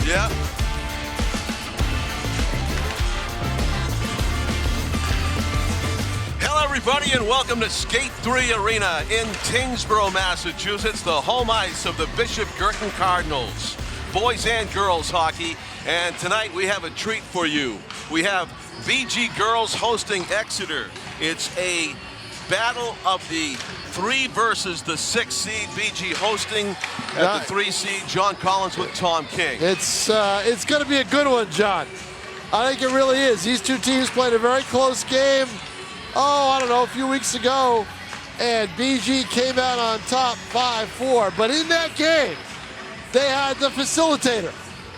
Yeah. Hello, everybody, and welcome to Skate 3 Arena in Tyngsborough, Massachusetts, the home ice of the Bishop Guertin Cardinals, boys and girls hockey. And tonight we have a treat for you. We have BG girls hosting Exeter. It's a battle of the 3 versus the 6 seed. BG hosting at the 3 seed. John Collins with Tom King. It's going to be a good one, John. I think it really is. These two teams played a very close game. I don't know, a few weeks ago, and BG came out on top 5-4. But in that game, they had the facilitator,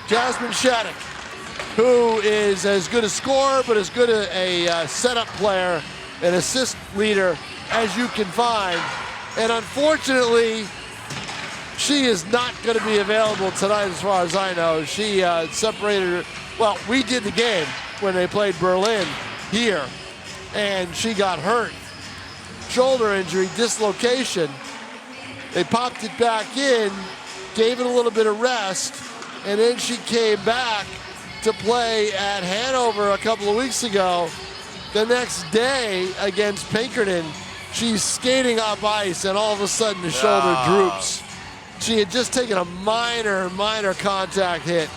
Jasmine Shattuck, who is as good a scorer, but as good a setup player, an assist leader as you can find. And unfortunately, she is not going to be available tonight as far as I know. She separated her. Well, we did the game when they played Berlin here, and she got hurt. Shoulder injury, dislocation. They popped it back in, gave it a little bit of rest, and then she came back to play at Hanover a couple of weeks ago. The next day against Pinkerton, she's skating up ice, and all of a sudden the shoulder droops. She had just taken a minor contact hit,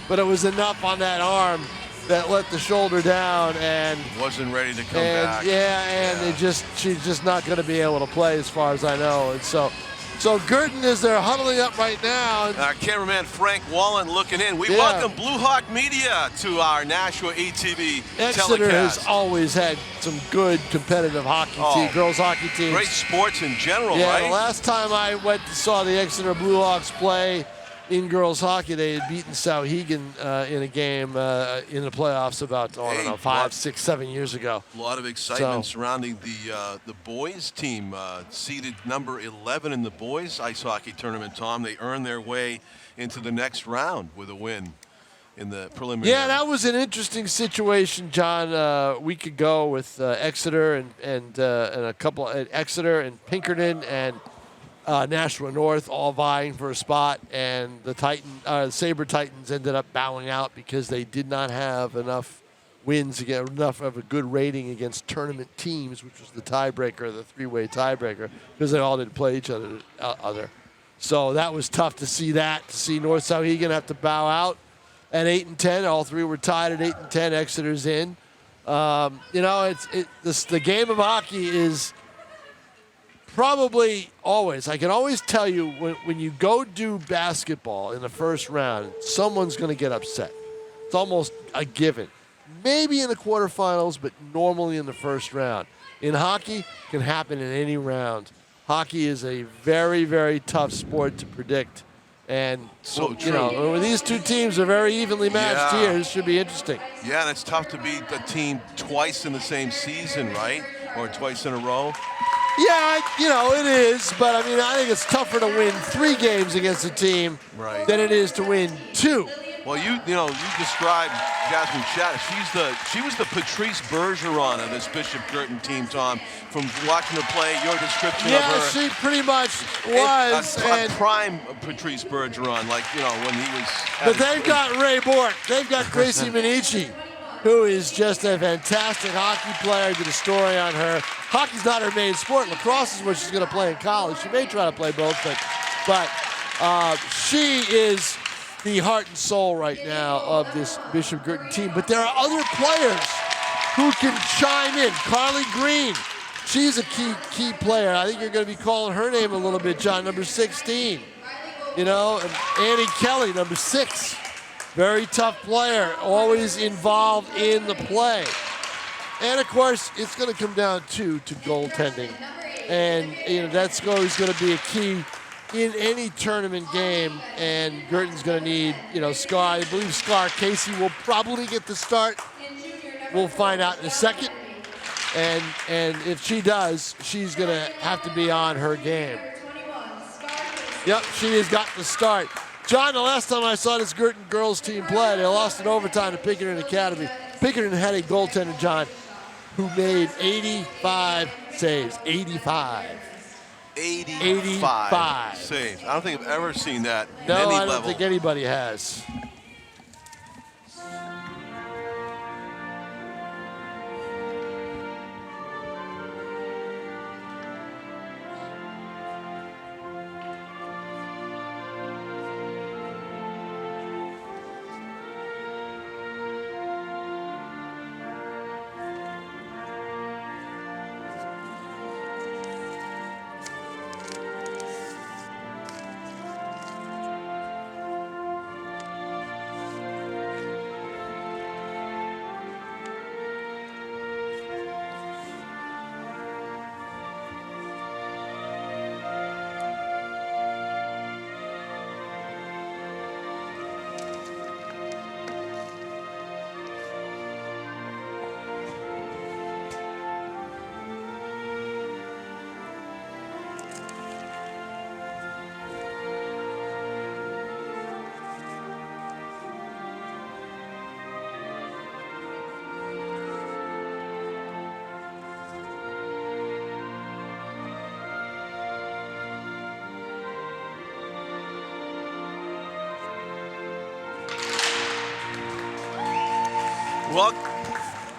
but it was enough on that arm that let the shoulder down, and wasn't ready to come back. She's just not going to be able to play as far as I know. And so Guertin is there huddling up right now. Our cameraman Frank Wallen looking in. We welcome Blue Hawk Media to our Nashua ETV Exeter telecast. has always had some good competitive hockey team, girls hockey teams. Great sports in general, right? right? The last time I went and saw the Exeter Blue Hawks play in girls hockey, they had beaten Sauhegan in a game in the playoffs about 5, 6, 7 years ago. A lot of excitement surrounding the boys team, seeded number 11 in the boys ice hockey tournament. Tom, they earned their way into the next round with a win in the preliminary. Yeah, that was an interesting situation, John. A week ago with Exeter and a couple at Exeter and Pinkerton and Nashua North all vying for a spot, and the Sabre Titans ended up bowing out because they did not have enough wins to get enough of a good rating against tournament teams, which was the tiebreaker, the 3-way tiebreaker, because they all didn't play each other. So that was tough to see North Sauhegan have to bow out at 8-10. All three were tied at 8-10. Exeter's in. The game of hockey is probably always. I can always tell you when you go do basketball in the first round, someone's going to get upset. It's almost a given. Maybe in the quarterfinals, but normally in the first round. In hockey, it can happen in any round. Hockey is a very, very tough sport to predict. And when these two teams are very evenly matched here, this should be interesting. Yeah, and it's tough to beat a team twice in the same season, right? Or twice in a row. Yeah, it is, but I think it's tougher to win 3 games against a team than it is to win 2. Well, you described Jasmine Shattuck. She was the Patrice Bergeron of this Bishop Guertin team, Tom. From watching her play, your description of her. Yeah, she pretty much was. A prime Patrice Bergeron, when he was. But they've got Ray Bork. They've got Gracie Minichi, who is just a fantastic hockey player. I did a story on her. Hockey's not her main sport. Lacrosse is what she's going to play in college. She may try to play both, but she is the heart and soul right now of this Bishop Guertin team. But there are other players who can chime in. Carly Green, she's a key player. I think you're going to be calling her name a little bit, John, number 16. And Annie Kelly, number 6. Very tough player, always involved in the play. And, of course, it's going to come down to goaltending. And, that's always going to be a key in any tournament game. And Guertin's going to need, Scar. I believe Scar Casey will probably get the start. We'll find out in a second. And if she does, she's going to have to be on her game. Yep, she has got the start. John, the last time I saw this Guertin girls team play, they lost in overtime to Pinkerton Academy. Pinkerton had a goaltender, John, who made 85 saves. 85 saves. I don't think I've ever seen that. No, at any I don't level. think anybody has. Well,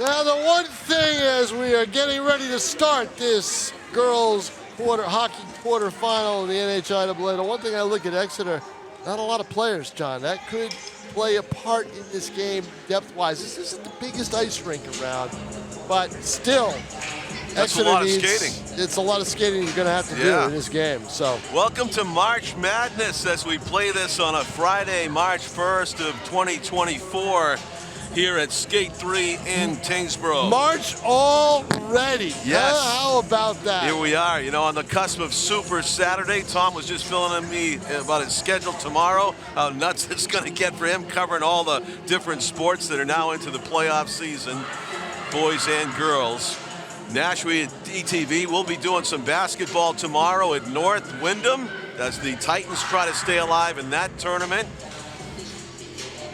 now the one thing as we are getting ready to start this girls hockey quarterfinal in the NHIAA, the one thing I look at Exeter, not a lot of players, John. That could play a part in this game depth-wise. This isn't the biggest ice rink around, but still, that's Exeter a lot needs, of skating. It's a lot of skating you're going to have to do in this game. So, welcome to March Madness as we play this on a Friday, March 1st of 2024 here at Skate 3 in Tyngsborough. March already. Yes. How about that? Here we are, you know, on the cusp of Super Saturday. Tom was just filling me about his schedule tomorrow, how nuts it's going to get for him, covering all the different sports that are now into the playoff season, boys and girls. Nashua ETV will be doing some basketball tomorrow at North Wyndham as the Titans try to stay alive in that tournament.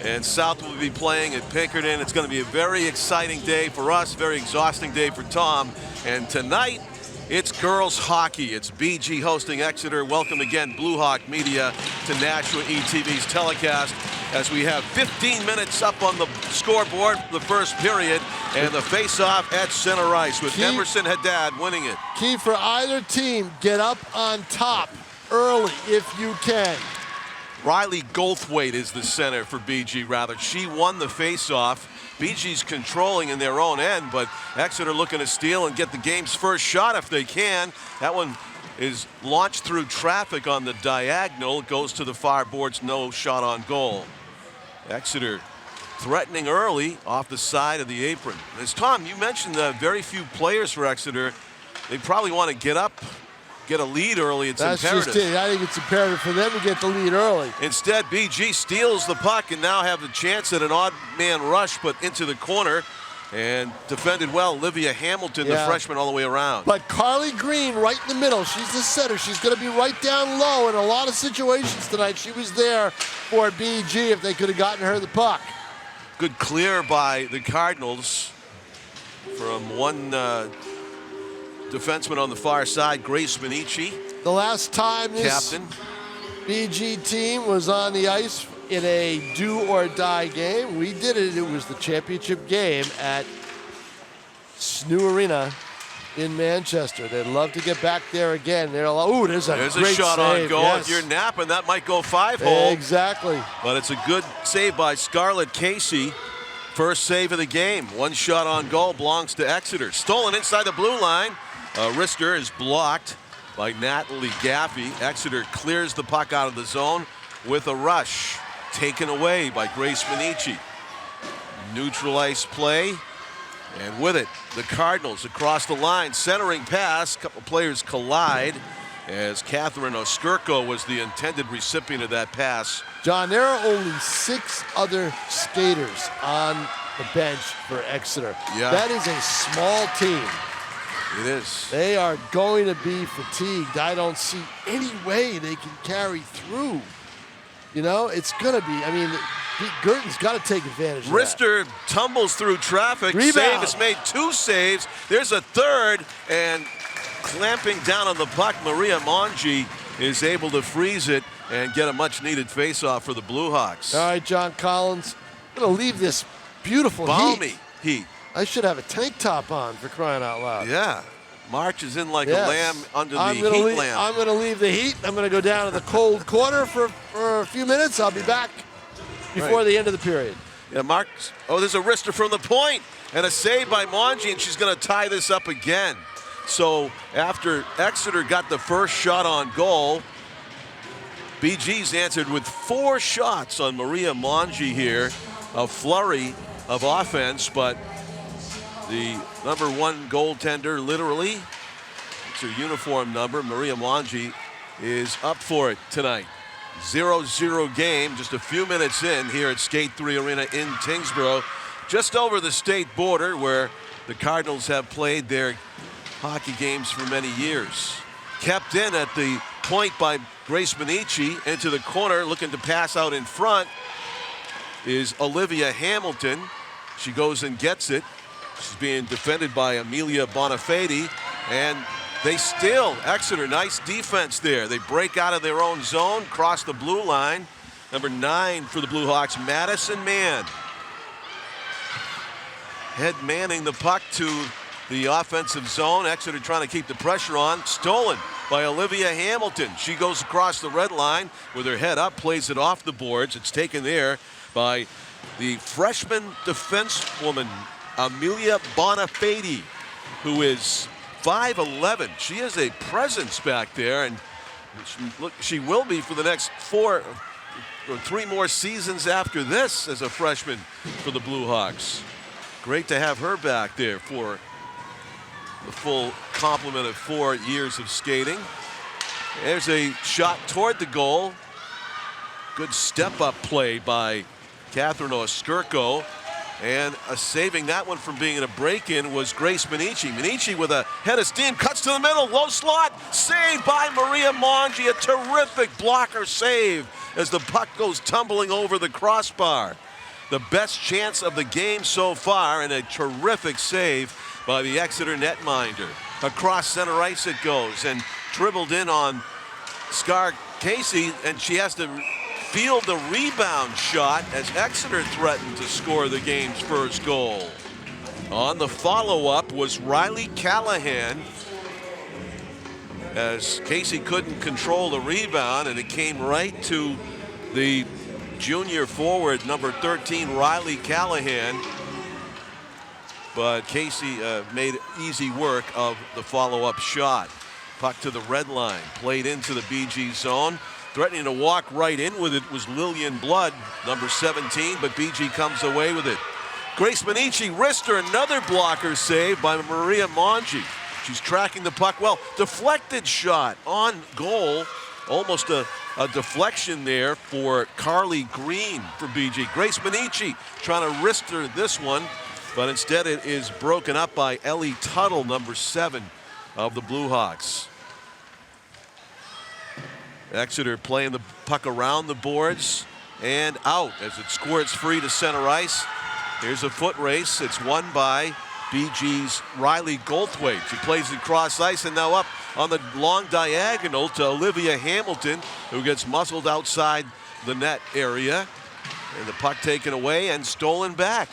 And South will be playing at Pinkerton. It's going to be a very exciting day for us, very exhausting day for Tom. And tonight, it's girls hockey. It's BG hosting Exeter. Welcome again, Blue Hawk Media, to Nashua ETV's telecast as we have 15 minutes up on the scoreboard for the first period, and the face-off at center ice with Emerson Haddad winning it. Key for either team, get up on top early if you can. Riley Goldthwaite is the center for BG, rather. She won the face-off. BG's controlling in their own end, but Exeter looking to steal and get the game's first shot if they can. That one is launched through traffic on the diagonal. It goes to the far boards, no shot on goal. Exeter threatening early off the side of the apron. As Tom, you mentioned very few players for Exeter. They probably want to get up, get a lead early. It's imperative. Just it. I think it's imperative for them to get the lead early. Instead, BG steals the puck and now have the chance at an odd man rush, but into the corner, and defended well. Olivia Hamilton, the freshman, all the way around. But Carly Green right in the middle. She's the center. She's going to be right down low in a lot of situations tonight. She was there for BG if they could have gotten her the puck. Good clear by the Cardinals from one defenseman on the far side, Grace Minichi. The last time this captain BG team was on the ice in a do-or-die game, we did it. It was the championship game at Snew Arena in Manchester. They'd love to get back there again. They're like, ooh, there's a great shot save. on goal. Yes. If you're napping, that might go 5-hole. Exactly. But it's a good save by Scarlett Casey. First save of the game. One shot on goal belongs to Exeter. Stolen inside the blue line. Wrister is blocked by Natalie Gaffey. Exeter clears the puck out of the zone with a rush. Taken away by Grace Minichi. Neutral ice play. And with it, the Cardinals across the line. Centering pass. A couple players collide as Catherine Oskirko was the intended recipient of that pass. John, there are only 6 other skaters on the bench for Exeter. Yeah. That is a small team. It is. They are going to be fatigued. I don't see any way they can carry through. You know, it's going to be, I mean, Guertin's got to take advantage of that. Wrister tumbles through traffic. Rebound. Save has made 2 saves. There's a third, and clamping down on the puck, Maria Mongi is able to freeze it and get a much-needed face-off for the Blue Hawks. All right, John Collins, I'm going to leave this beautiful balmy heat. I should have a tank top on, for crying out loud. Yeah. March is in like a lamb under the heat lamp. I'm going to leave the heat. I'm going to go down to the cold corner for a few minutes. I'll be back before the end of the period. Yeah, Mark. Oh, there's a wrister from the point and a save by Mongi, and she's going to tie this up again. So after Exeter got the first shot on goal, BG's answered with 4 shots on Maria Mongi here. A flurry of offense, but the number 1 goaltender, literally, it's her uniform number, Maria Mongi, is up for it tonight. 0-0 game, just a few minutes in here at Skate 3 Arena in Tyngsborough, just over the state border where the Cardinals have played their hockey games for many years. Kept in at the point by Grace Minichi. Into the corner, looking to pass out in front is Olivia Hamilton. She goes and gets it. She's being defended by Amelia Bonafede, and they still, Exeter, nice defense there. They break out of their own zone, cross the blue line. Number 9 for the Blue Hawks, Madison Mann. head manning the puck to the offensive zone. Exeter trying to keep the pressure on. Stolen by Olivia Hamilton. She goes across the red line with her head up, plays it off the boards. It's taken there by the freshman defensewoman, Amelia Bonafati, who is 5'11". She is a presence back there, and she will be for the next 4 or 3 more seasons after this as a freshman for the Blue Hawks. Great to have her back there for the full complement of 4 years of skating. There's a shot toward the goal. Good step-up play by Catherine Oskirko. And saving that one from being a break-in was Grace Minichi. Minichi with a head of steam, cuts to the middle, low slot, saved by Maria Mongi. A terrific blocker save as the puck goes tumbling over the crossbar. The best chance of the game so far, and a terrific save by the Exeter netminder. Across center ice it goes, and dribbled in on Scar Casey, and she has to field the rebound shot as Exeter threatened to score the game's first goal. On the follow-up was Riley Callahan, as Casey couldn't control the rebound, and it came right to the junior forward, number 13, Riley Callahan. But Casey made easy work of the follow-up shot. Puck to the red line, played into the BG zone. Threatening to walk right in with it was Lillian Blood, number 17, but BG comes away with it. Grace Minichi wrist her, another blocker save by Maria Mongi. She's tracking the puck well. Deflected shot on goal. Almost a deflection there for Carly Green for BG. Grace Minichi trying to wrist her this one, but instead it is broken up by Ellie Tuttle, number 7 of the Blue Hawks. Exeter playing the puck around the boards and out as it squirts free to center ice. Here's a foot race. It's won by BG's Riley Goldthwaite. She plays it cross ice and now up on the long diagonal to Olivia Hamilton, who gets muscled outside the net area. And the puck taken away and stolen back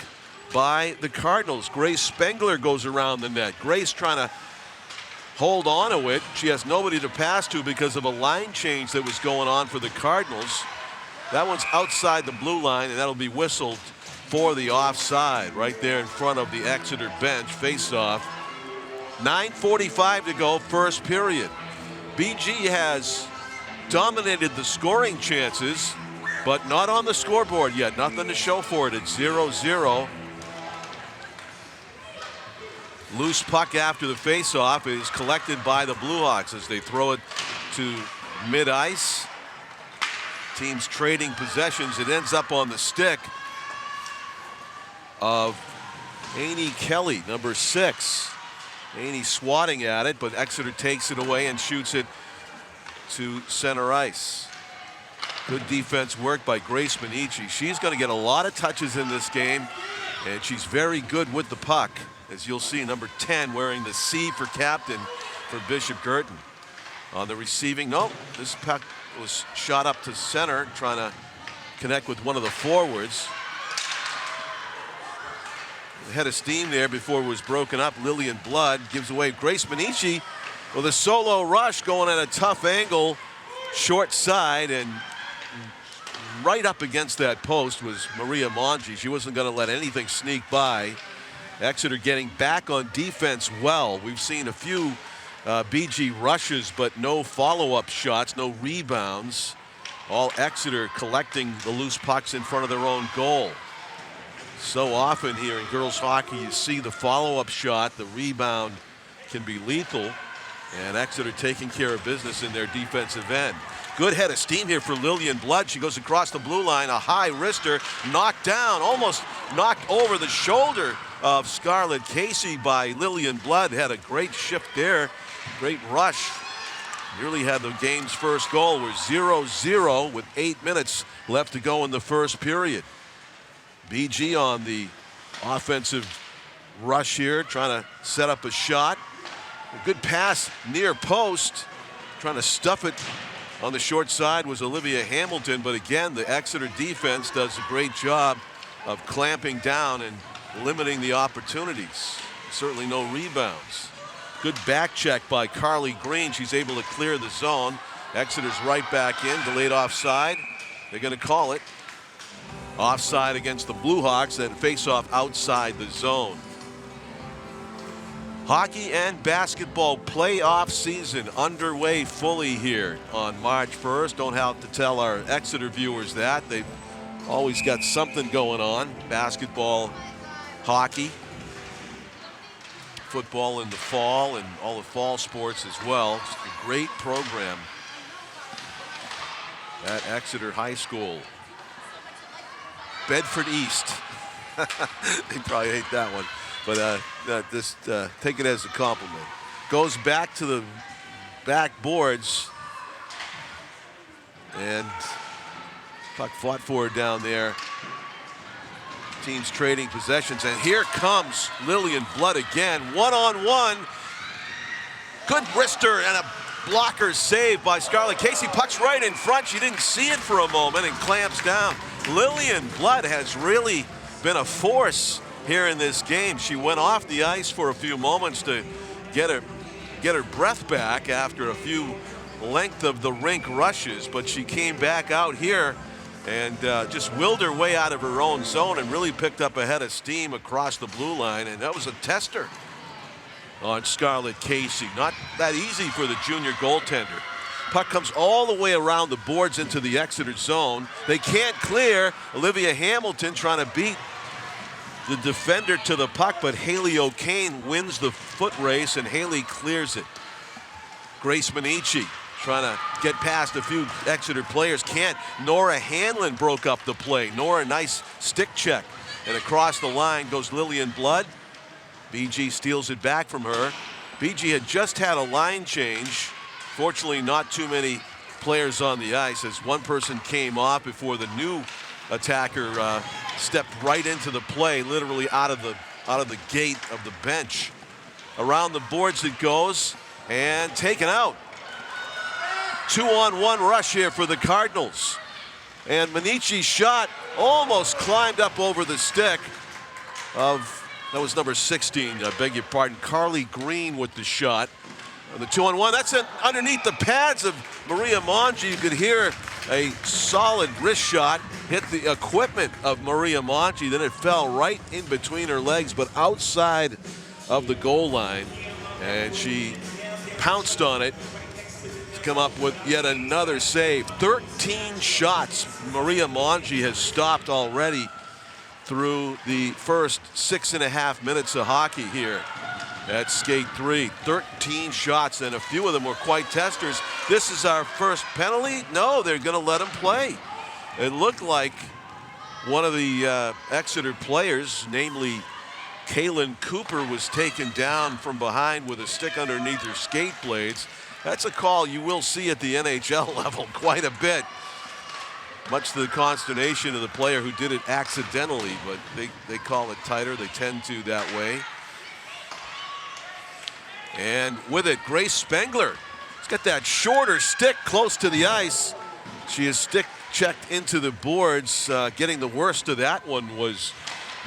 by the Cardinals. Grace Spengler goes around the net. Grace trying to hold on to it. She has nobody to pass to because of a line change that was going on for the Cardinals. That one's outside the blue line, and that'll be whistled for the offside right there in front of the Exeter bench. Face-off. 9:45 to go, first period. BG has dominated the scoring chances, but not on the scoreboard yet. Nothing to show for it. It's 0-0. Loose puck after the face-off is collected by the Blue Hawks as they throw it to mid-ice. Teams trading possessions. It ends up on the stick of Amy Kelly, number 6. Amy swatting at it, but Exeter takes it away and shoots it to center ice. Good defense work by Grace Minichi. She's going to get a lot of touches in this game, and she's very good with the puck. As you'll see, number 10 wearing the C for captain for Bishop Guertin. On the receiving, nope, this puck was shot up to center, trying to connect with one of the forwards. The head of steam there before it was broken up. Lillian Blood gives away. Grace Minichi with a solo rush going at a tough angle, short side, and right up against that post was Maria Mongi. She wasn't going to let anything sneak by. Exeter getting back on defense well. We've seen a few BG rushes, but no follow-up shots, no rebounds. All Exeter collecting the loose pucks in front of their own goal. So often here in girls hockey, you see the follow-up shot, the rebound can be lethal, and Exeter taking care of business in their defensive end. Good head of steam here for Lillian Blood. She goes across the blue line, a high wrister, knocked down, almost knocked over the shoulder of Scarlett Casey by Lillian Blood. Had a great shift there, great rush. Nearly had the game's first goal. We're 0-0 with 8 minutes left to go in the first period. BG on the offensive rush here, trying to set up a shot. A good pass near post, trying to stuff it on the short side was Olivia Hamilton, but again, the Exeter defense does a great job of clamping down and limiting the opportunities. Certainly no rebounds. Good back check by Carly Green. She's able to clear the zone. Exeter's right back in. Delayed offside. They're going to call it. Offside against the Blue Hawks and face off outside the zone. Hockey and basketball playoff season underway fully here on March 1st. Don't have to tell our Exeter viewers that. They've always got something going on. Basketball, hockey, football in the fall, and all the fall sports as well. It's a great program at Exeter High School. Bedford East. They probably hate that one. But just take it as a compliment. Goes back to the backboards. And puck fought for it down there. Teams trading possessions. And here comes Lillian Blood again. One-on-one. Good wrister and a blocker save by Scarlett Casey. Puck's right in front. She didn't see it for a moment and clamps down. Lillian Blood has really been a force here in this game. She went off the ice for a few moments to get her breath back after a few length of the rink rushes, but she came back out here and just willed her way out of her own zone and really picked up a head of steam across the blue line, and that was a tester on Scarlett Casey. Not that easy for the junior goaltender. Puck comes all the way around the boards into the Exeter zone. They can't clear. Olivia Hamilton trying to beat the defender to the puck, but Haley O'Kane wins the foot race and Haley clears it. Grace Minichi trying to get past a few Exeter players. Can't. Nora Hanlon broke up the play. Nora, nice stick check. And across the line goes Lillian Blood. BG steals it back from her. BG had just had a line change. Fortunately, not too many players on the ice as one person came off before the new attacker stepped right into the play, literally out of the gate of the bench. Around the boards it goes and taken out. 2-on-1 rush here for the Cardinals. And Minichi's shot almost climbed up over the stick of, that was number 16, I beg your pardon, Carly Green with the shot. The 2-on-1, that's underneath the pads of Maria Monge. You could hear a solid wrist shot hit the equipment of Maria Monge. Then it fell right in between her legs, but outside of the goal line. And she pounced on it to come up with yet another save. 13 shots Maria Monge has stopped already through the first 6.5 minutes of hockey here at Skate 3. 13 shots, and a few of them were quite testers. This is our first penalty. No, they're going to let him play. It looked like one of the Exeter players, namely Kaylin Cooper, was taken down from behind with a stick underneath her skate blades. That's a call you will see at the NHL level quite a bit. Much to the consternation of the player who did it accidentally, but they call it tighter. They tend to that way. And with it, Grace Spengler. She's got that shorter stick close to the ice. She is stick checked into the boards. Getting the worst of that one was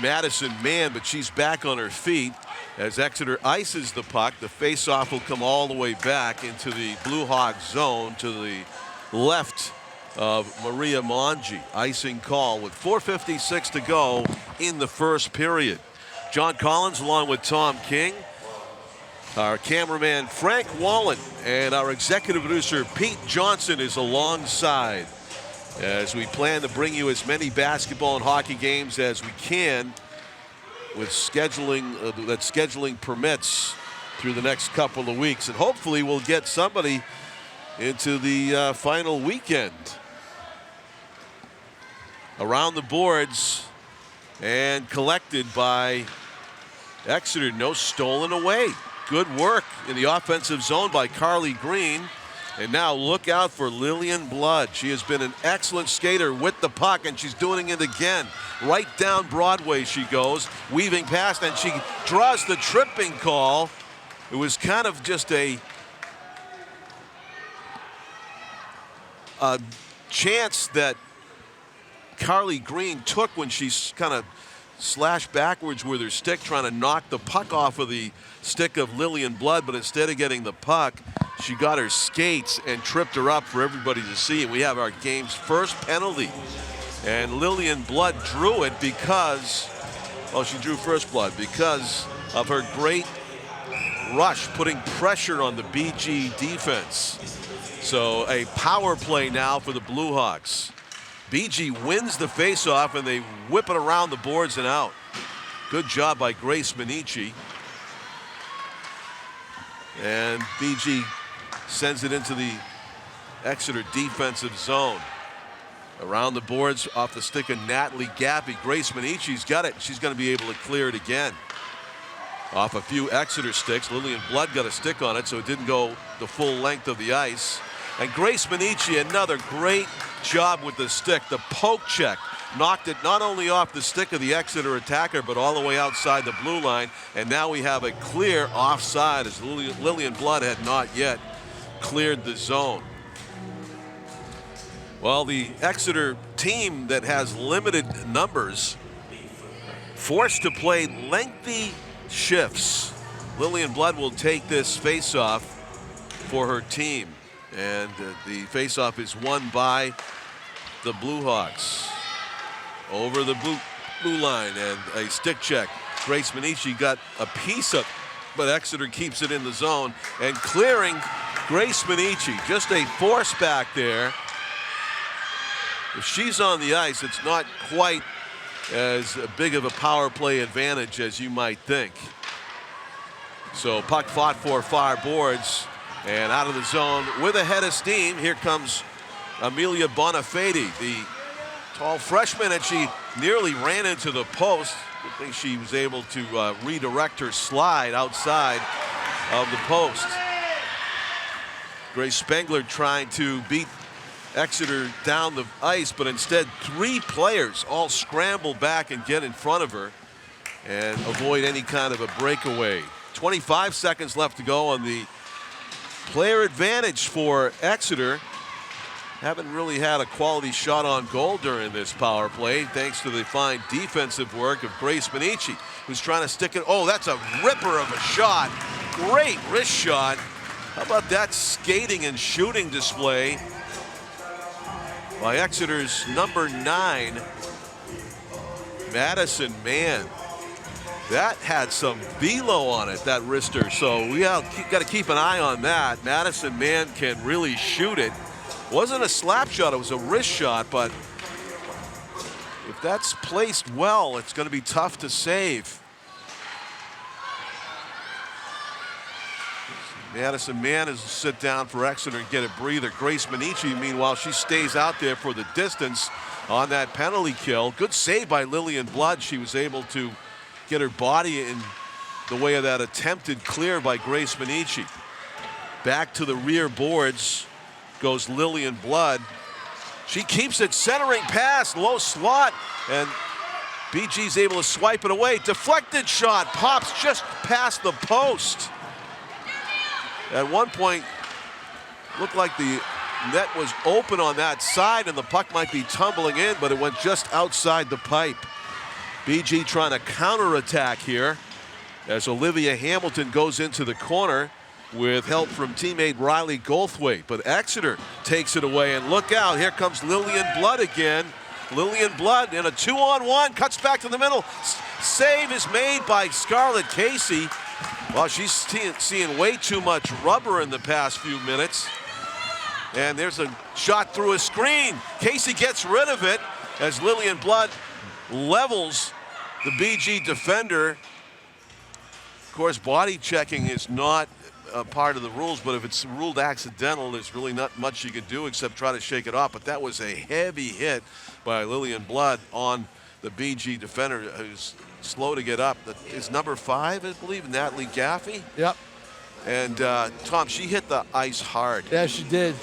Madison Mann, but she's back on her feet as Exeter ices the puck. The faceoff will come all the way back into the Blue Hawk zone to the left of Maria Monge. Icing call with 4:56 to go in the first period. John Collins along with Tom King. Our cameraman Frank Wallen and our executive producer Pete Johnson is alongside as we plan to bring you as many basketball and hockey games as we can with scheduling that scheduling permits through the next couple of weeks, and hopefully we'll get somebody into the final weekend. Around the boards and collected by Exeter. No stolen away. Good work in the offensive zone by Carly Green. And now look out for Lillian Blood. She has been an excellent skater with the puck, and she's doing it again. Right down Broadway she goes, weaving past, and she draws the tripping call. It was kind of just a chance that Carly Green took when she's kind of slash backwards with her stick, trying to knock the puck off of the stick of Lillian Blood, but instead of getting the puck, she got her skates and tripped her up for everybody to see. And we have our game's first penalty. And Lillian Blood drew it because, well, she drew first blood because of her great rush, putting pressure on the BG defense. So a power play now for the Blue Hawks. BG wins the faceoff and they whip it around the boards and out. Good job by Grace Minichi. And BG sends it into the Exeter defensive zone. Around the boards off the stick of Natalie Gaffey. Grace Minici's got it. She's going to be able to clear it again. Off a few Exeter sticks. Lillian Blood got a stick on it, so it didn't go the full length of the ice. And Grace Minichi, another great job with the stick. The poke check knocked it not only off the stick of the Exeter attacker, but all the way outside the blue line. And now we have a clear offside as Lillian Blood had not yet cleared the zone. Well, the Exeter team that has limited numbers, forced to play lengthy shifts. Lillian Blood will take this faceoff for her team. And the faceoff is won by the Blue Hawks. Over the blue line and a stick check. Grace Minichi got a piece of, but Exeter keeps it in the zone. And clearing Grace Minichi, just a force back there. If she's on the ice, it's not quite as big of a power play advantage as you might think. So puck fought for far boards and out of the zone with a head of steam. Here comes Amelia Bonafede, the tall freshman, and she nearly ran into the post. I think she was able to redirect her slide outside of the post. Grace Spengler trying to beat Exeter down the ice, but instead three players all scramble back and get in front of her and avoid any kind of a breakaway. 25 seconds left to go on the player advantage for Exeter. Haven't really had a quality shot on goal during this power play, thanks to the fine defensive work of Grace Minichi, who's trying to stick it. Oh, that's a ripper of a shot. Great wrist shot. How about that skating and shooting display by Exeter's number 9, Madison Mann. That had some velo on it, that wrister, so we got to keep an eye on that. Madison Mann can really shoot it. Wasn't a slap shot, it was a wrist shot, but if that's placed well, it's going to be tough to save. Madison Mann is sit down for Exeter and get a breather. Grace Minichi, meanwhile, she stays out there for the distance on that penalty kill. Good save by Lillian Blood. She was able to get her body in the way of that attempted clear by Grace Minichi. Back to the rear boards goes Lillian Blood. She keeps it, centering pass, low slot, and BG's able to swipe it away. Deflected shot, pops just past the post. At one point, looked like the net was open on that side and the puck might be tumbling in, but it went just outside the pipe. BG trying to counterattack here as Olivia Hamilton goes into the corner with help from teammate Riley Goldthwaite. But Exeter takes it away, and look out, here comes Lillian Blood again. Lillian Blood in a 2-on-1, cuts back to the middle. Save is made by Scarlett Casey. Well, she's seeing way too much rubber in the past few minutes. And there's a shot through a screen. Casey gets rid of it as Lillian Blood levels the BG defender. Of course, body checking is not a part of the rules, but if it's ruled accidental, there's really not much you can do except try to shake it off. But that was a heavy hit by Lillian Blood on the BG defender, who's slow to get up. That is number 5, I believe, Natalie Gaffey. Yep. And Tom, she hit the ice hard. Yeah, she did.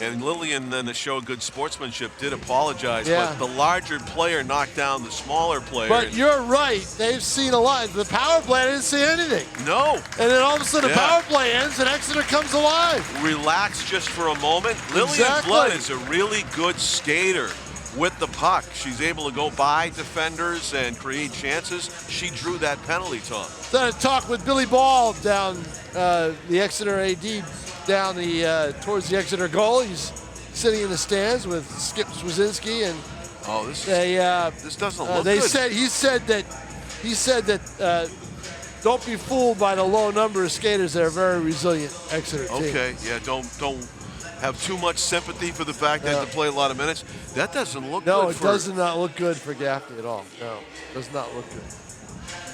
And Lillian, then to show good sportsmanship, did apologize. Yeah. But the larger player knocked down the smaller player. But you're right. They've seen a lot. The power play didn't see anything. No. And then all of a sudden the power play ends and Exeter comes alive. Relax just for a moment. Lillian Blood is a really good skater. with the puck. She's able to go by defenders and create chances. She drew that penalty, Tom. Then a talk with Billy Ball down the Exeter AD, down towards the Exeter goal. He's sitting in the stands with Skip Swazinski, and this doesn't look good. He said that don't be fooled by the low number of skaters. They're a very resilient Exeter team. Okay, yeah, don't have too much sympathy for the fact that they play a lot of minutes. That doesn't look good. No, it does not look good for Gaffney at all. No, does not look good.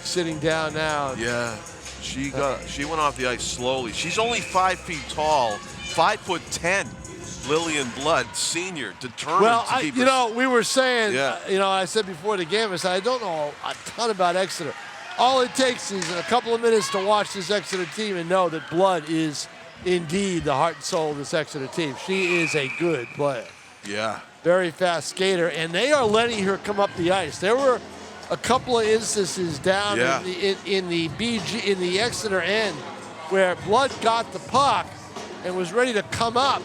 Sitting down now. Yeah, she went off the ice slowly. She's only 5 feet tall, 5'10". Lillian Blood, senior, determined to keep her. We were saying, I said before the game, I said, I don't know a ton about Exeter. All it takes is a couple of minutes to watch this Exeter team and know that Blood is indeed the heart and soul of this Exeter team. She is a good player. Yeah. Very fast skater, and they are letting her come up the ice. There were a couple of instances down in the Exeter end where Blood got the puck and was ready to come up,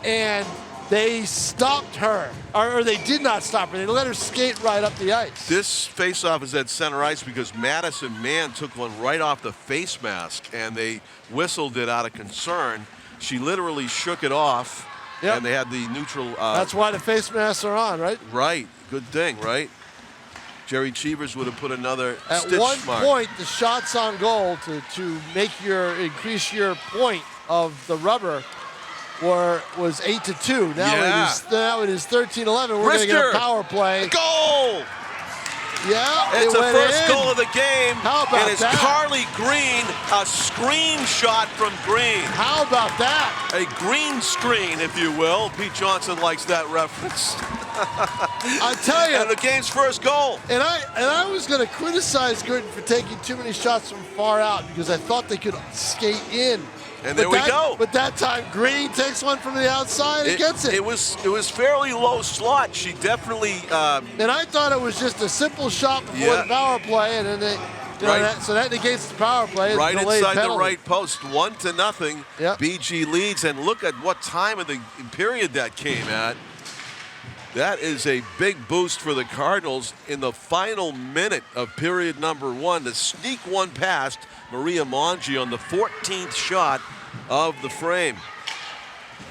and they stopped her, or they did not stop her. They let her skate right up the ice. This face-off is at center ice because Madison Mann took one right off the face mask, and they whistled it out of concern. She literally shook it off, and they had the neutral. That's why the face masks are on, right? Right. Good thing, right? Jerry Cheevers would have put another stitch mark. At one point, the shots on goal to increase your point of the rubber was 8-2. Now it is 13-11. We're going to get a power play. Goal! Yeah, it's the first goal of the game. How about and it's that? Carly Green, a screenshot from Green. How about that? A green screen, if you will. Pete Johnson likes that reference. I tell you. And the game's first goal. And I was going to criticize Guertin for taking too many shots from far out because I thought they could skate in. And there we go. But that time, Green takes one from the outside and gets it. It was fairly low slot. She definitely. And I thought it was just a simple shot before the power play, and then so that negates the power play. Right inside penalty. the right post, 1-0. Yep. BG leads, and look at what time of the period that came at. That is a big boost for the Cardinals in the final minute of period number 1 to sneak one past Maria Mongi on the 14th shot of the frame.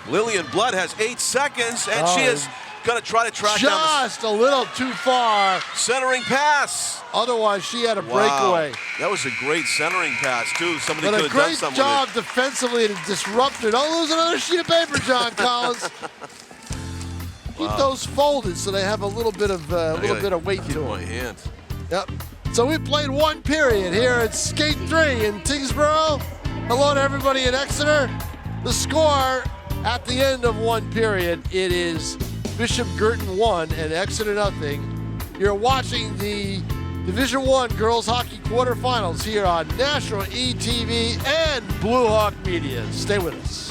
Lillian Blood has 8 seconds, and she is going to try to track down just a little too far. Centering pass. Otherwise, she had a breakaway. That was a great centering pass, too. Somebody could have done something with it. But a great job defensively to disrupt her. Don't lose another sheet of paper, John Collins. Keep those folded so they have a little bit of weight to them. My hands. Yep. So we played one period here at Skate 3 in Tyngsborough. Hello to everybody in Exeter. The score at the end of one period, it is Bishop Guertin 1 and Exeter 0. You're watching the Division I Girls Hockey Quarterfinals here on Nashua ETV and Blue Hawk Media. Stay with us.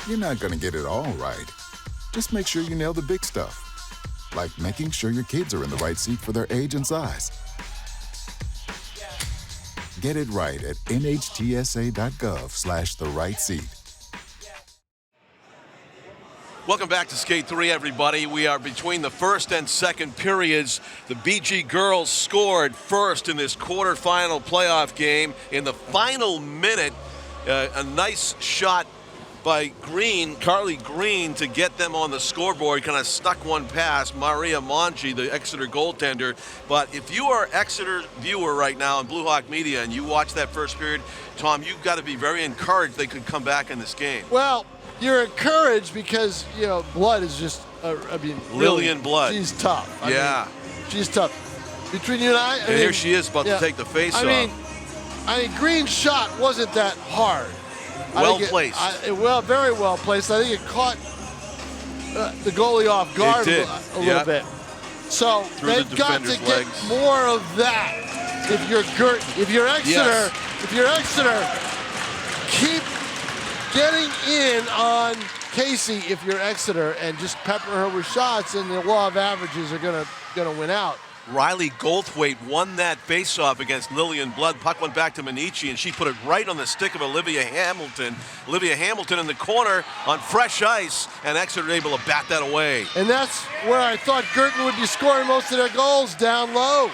You're not going to get it all right. Just make sure you nail the big stuff, like making sure your kids are in the right seat for their age and size. Get it right at nhtsa.gov/the-right-seat. Welcome back to Skate 3, everybody. We are between the first and second periods. The BG girls scored first in this quarterfinal playoff game. In the final minute, a nice shot by Carly Green, to get them on the scoreboard. Kind of snuck one past Maria Mongi, the Exeter goaltender. But if you are Exeter viewer right now on Blue Hawk Media and you watch that first period, Tom, you've got to be very encouraged they could come back in this game. Well, you're encouraged because, Blood is just, Lillian Blood. She's tough. I mean, she's tough. Between you and I mean, here she is about to take the face off. I mean, Green's shot wasn't that hard. Well placed. Very well placed. I think it caught the goalie off guard a little bit. So through they've the got to defender's get legs. more of that. If you're Exeter, keep getting in on Casey. If you're Exeter, and just pepper her with shots, and the law of averages are gonna win out. Riley Goldthwait won that faceoff against Lillian Blood. Puck went back to Minichi, and she put it right on the stick of Olivia Hamilton. Olivia Hamilton in the corner on fresh ice, and Exeter able to bat that away. And that's where I thought Guertin would be scoring most of their goals, down low.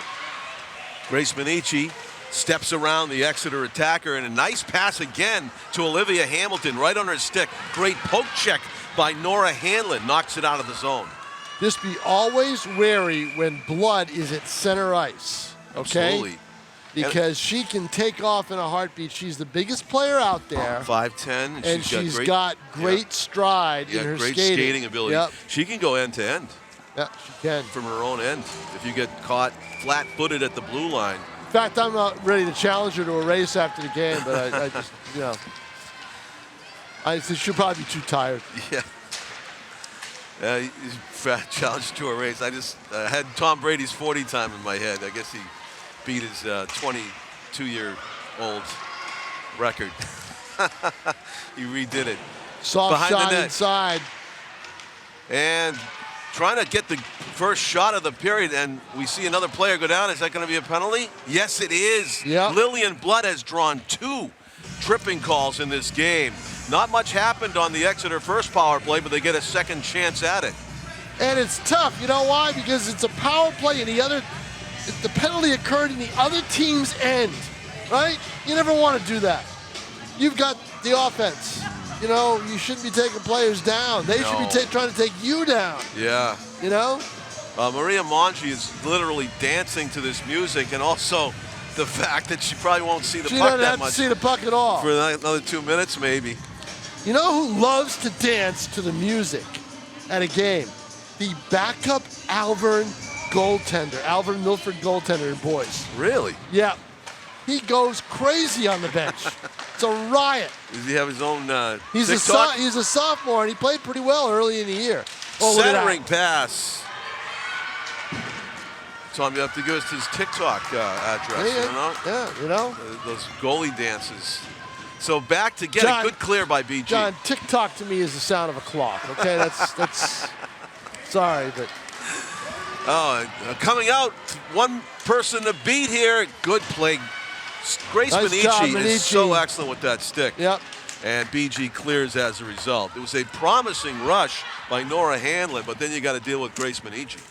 Grace Minichi steps around the Exeter attacker, and a nice pass again to Olivia Hamilton right on her stick. Great poke check by Nora Hanlon, knocks it out of the zone. Just be always wary when Blood is at center ice, okay? Absolutely. Because she can take off in a heartbeat. She's the biggest player out there. 5'10", and she's got great stride in her great skating. skating ability. Yep. She can go end to end. Yeah, she can. From her own end if you get caught flat-footed at the blue line. In fact, I'm not ready to challenge her to a race after the game, but I just, I think she'll probably be too tired. Yeah. Challenge to a race. I just had Tom Brady's 40 time in my head. I guess he beat his 22-year-old record. He redid it. Soft Behind shot the net. inside. And trying to get the first shot of the period, and we see another player go down. Is that going to be a penalty? Yes, it is. Yep. Lillian Blood has drawn 2 tripping calls in this game. Not much happened on the Exeter first power play, but they get a second chance at it. And it's tough. You know why? Because it's a power play, and the penalty occurred in the other team's end, right? You never want to do that. You've got the offense. You shouldn't be taking players down. They should be trying to take you down. Yeah. Maria Mongi is literally dancing to this music, and also the fact that she probably won't see the puck that much. She doesn't have to see the puck at all. For another 2 minutes, maybe. You know who loves to dance to the music at a game? The backup Alvern goaltender, Alvern Milford goaltender in boys. Really? Yeah. He goes crazy on the bench. It's a riot. Does he have his own he's TikTok? He's a sophomore, and he played pretty well early in the year. Centering pass. Tom, you have to give us his TikTok address. Those goalie dances. So back to get a good clear by BG. John, TikTok to me is the sound of a clock. Okay, that's sorry, but. Coming out, one person to beat here. Good play. Grace Nice job, Minichi is so excellent with that stick. Yep. And BG clears as a result. It was a promising rush by Nora Hanlon, but then you got to deal with Grace Minichi.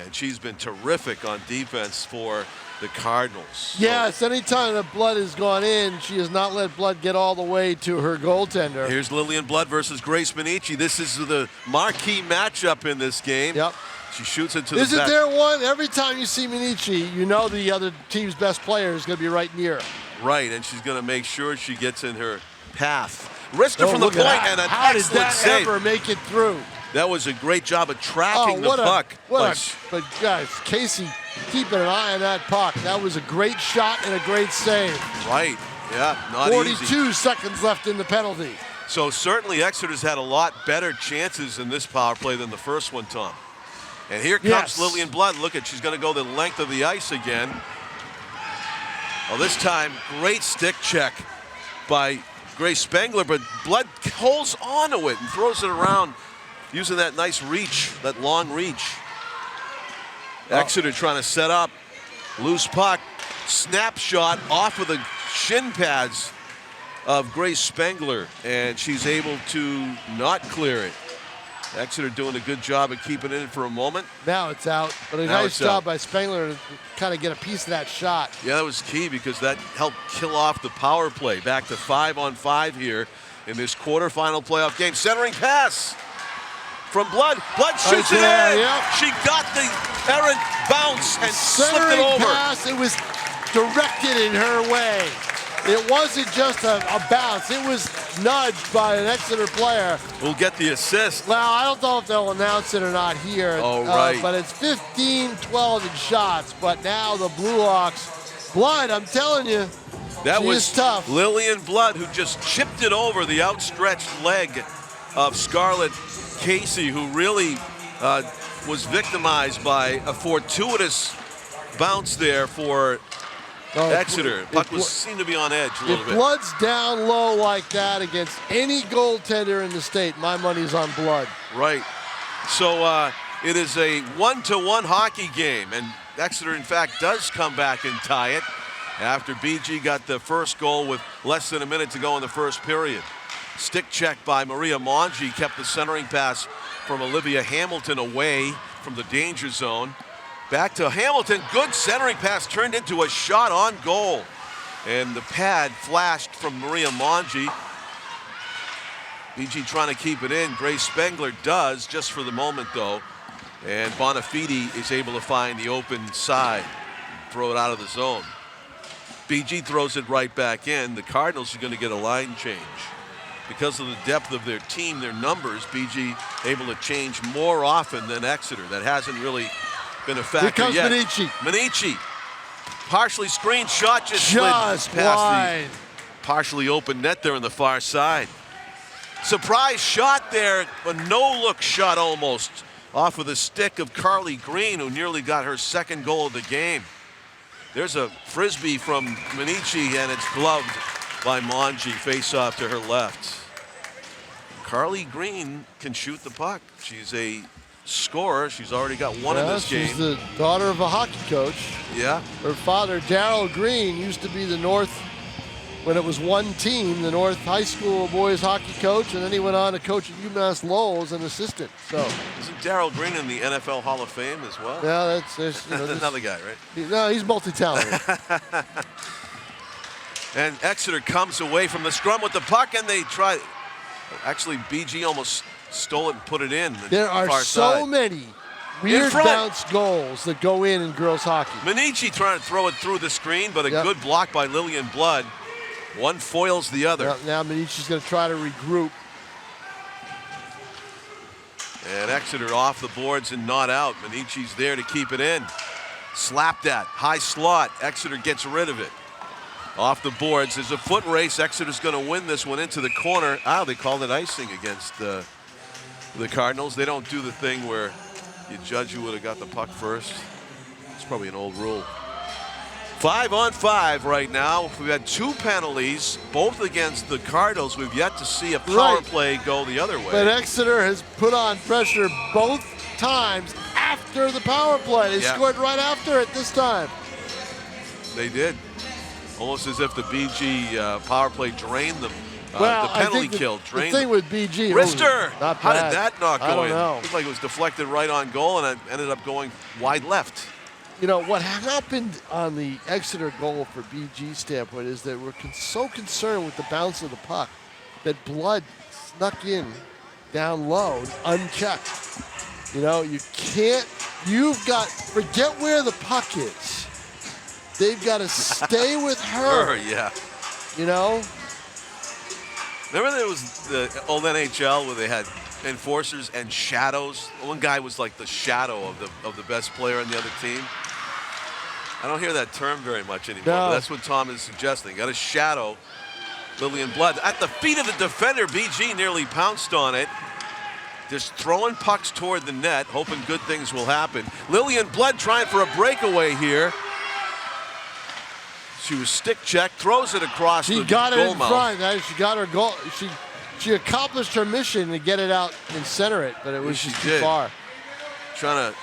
And she's been terrific on defense for the Cardinals. Yes, anytime that Blood has gone in, she has not let Blood get all the way to her goaltender. Here's Lillian Blood versus Grace Minichi. This is the marquee matchup in this game. Yep. She shoots it to the back. Isn't there one? Every time you see Minichi, you know the other team's best player is going to be right near her. Right, and she's going to make sure she gets in her path. Wrister from the point, and an How did excellent that save. ever make it through? That was a great job of tracking the puck. But guys, Casey keeping an eye on that puck. That was a great shot and a great save. Right, yeah, not 42 easy. seconds left in the penalty. So certainly Exeter's had a lot better chances in this power play than the first one, Tom. And here comes Lillian Blood. Look at, she's going to go the length of the ice again. Well, this time, great stick check by Grace Spengler, but Blood holds on to it and throws it around using that nice reach, that long reach. Exeter trying to set up. Loose puck. Snapshot off of the shin pads of Grace Spengler, and she's able to not clear it. Exeter doing a good job of keeping it in for a moment. Now it's out, but a nice job by Spengler to kind of get a piece of that shot. Yeah, that was key because that helped kill off the power play. Back to 5-on-5 here in this quarterfinal playoff game. Centering pass from Blood. Blood shoots it in. Yep. She got the errant bounce and slipped it over. Pass, it was directed in her way. It wasn't just a bounce. It was nudged by an Exeter player. We'll get the assist. Well, I don't know if they'll announce it or not here. Oh, right. But it's 15-12 in shots. But now the Blue Hawks, Blood, I'm telling you, that was tough. Lillian Blood, who just chipped it over the outstretched leg of Scarlett Casey, who really was victimized by a fortuitous bounce there for Exeter. Puck seemed to be on edge a little bit. If Blood's down low like that against any goaltender in the state, my money's on Blood. Right. So it is a 1-1 hockey game, and Exeter, in fact, does come back and tie it after BG got the first goal with less than a minute to go in the first period. Stick check by Maria Mongi kept the centering pass from Olivia Hamilton away from the danger zone. Back to Hamilton, good centering pass turned into a shot on goal. And the pad flashed from Maria Mongi. BG trying to keep it in. Grace Spengler does, just for the moment though. And Bonafide is able to find the open side, throw it out of the zone. BG throws it right back in. The Cardinals are going to get a line change. Because of the depth of their team, their numbers, BG able to change more often than Exeter. That hasn't really been a factor yet. Here comes Manici. Manici, partially screened shot, just slid past wide. the partially open net there on the far side. Surprise shot there, a no-look shot almost off of the stick of Carly Green, who nearly got her second goal of the game. There's a frisbee from Manici, and it's gloved by Mongi, face off to her left. Carly Green can shoot the puck. She's a scorer. She's already got one in this game. She's the daughter of a hockey coach. Yeah. Her father, Darryl Green, used to be the North, when it was one team, the North High School boys hockey coach, and then he went on to coach at UMass Lowell as an assistant. So isn't Darryl Green in the NFL Hall of Fame as well? Yeah, that's another guy, right? No, he's multi-talented. And Exeter comes away from the scrum with the puck, and they try. Actually, BG almost stole it and put it in. There are so many weird bounce goals that go in girls hockey. Manici trying to throw it through the screen, but a good block by Lillian Blood. One foils the other. Now Manici's going to try to regroup. And Exeter off the boards and not out. Manici's there to keep it in. Slapped at, high slot. Exeter gets rid of it. Off the boards, there's a foot race. Exeter's going to win this one into the corner. They called it icing against the Cardinals. They don't do the thing where you judge who would have got the puck first. It's probably an old rule. 5-on-5 right now. We've had two penalties, both against the Cardinals. We've yet to see a power play go the other way. But Exeter has put on pressure both times after the power play. They scored right after it this time. They did. Almost as if the BG power play drained them. Well, the penalty kill drained the thing with BG. Wrister! How did that not go in? I don't know. It looked like it was deflected right on goal, and it ended up going wide left. You know, what happened on the Exeter goal for BG standpoint is that we're so concerned with the bounce of the puck that Blood snuck in down low, unchecked. You know, forget where the puck is. They've got to stay with her. Yeah. You know? Remember there was the old NHL where they had enforcers and shadows? One guy was like the shadow of the best player on the other team. I don't hear that term very much anymore, but that's what Tom is suggesting. Got a shadow Lillian Blood. At the feet of the defender, BG nearly pounced on it. Just throwing pucks toward the net, hoping good things will happen. Lillian Blood trying for a breakaway here. She was stick checked, throws it across the goal mouth. She got it in front. She got her goal. She accomplished her mission to get it out and center it, but it was just too far. Trying to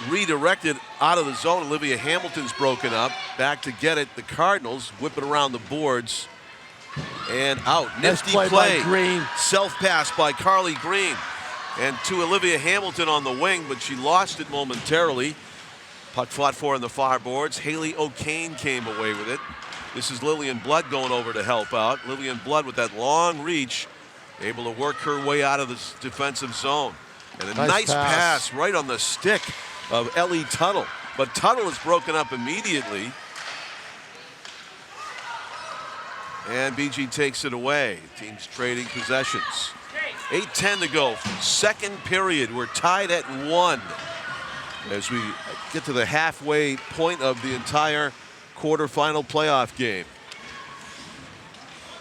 redirect it out of the zone. Olivia Hamilton's broken up. Back to get it. The Cardinals whip it around the boards and out. Nifty play by Green. Self-pass by Carly Green. And to Olivia Hamilton on the wing, but she lost it momentarily. Puck fought for in the far boards. Haley O'Kane came away with it. This is Lillian Blood going over to help out. Lillian Blood with that long reach, able to work her way out of this defensive zone. And a nice pass right on the stick of Ellie Tuttle. But Tuttle is broken up immediately. And BG takes it away. Teams trading possessions. 8:10 to go. Second period. We're tied at 1. As we get to the halfway point of the entire quarterfinal playoff game.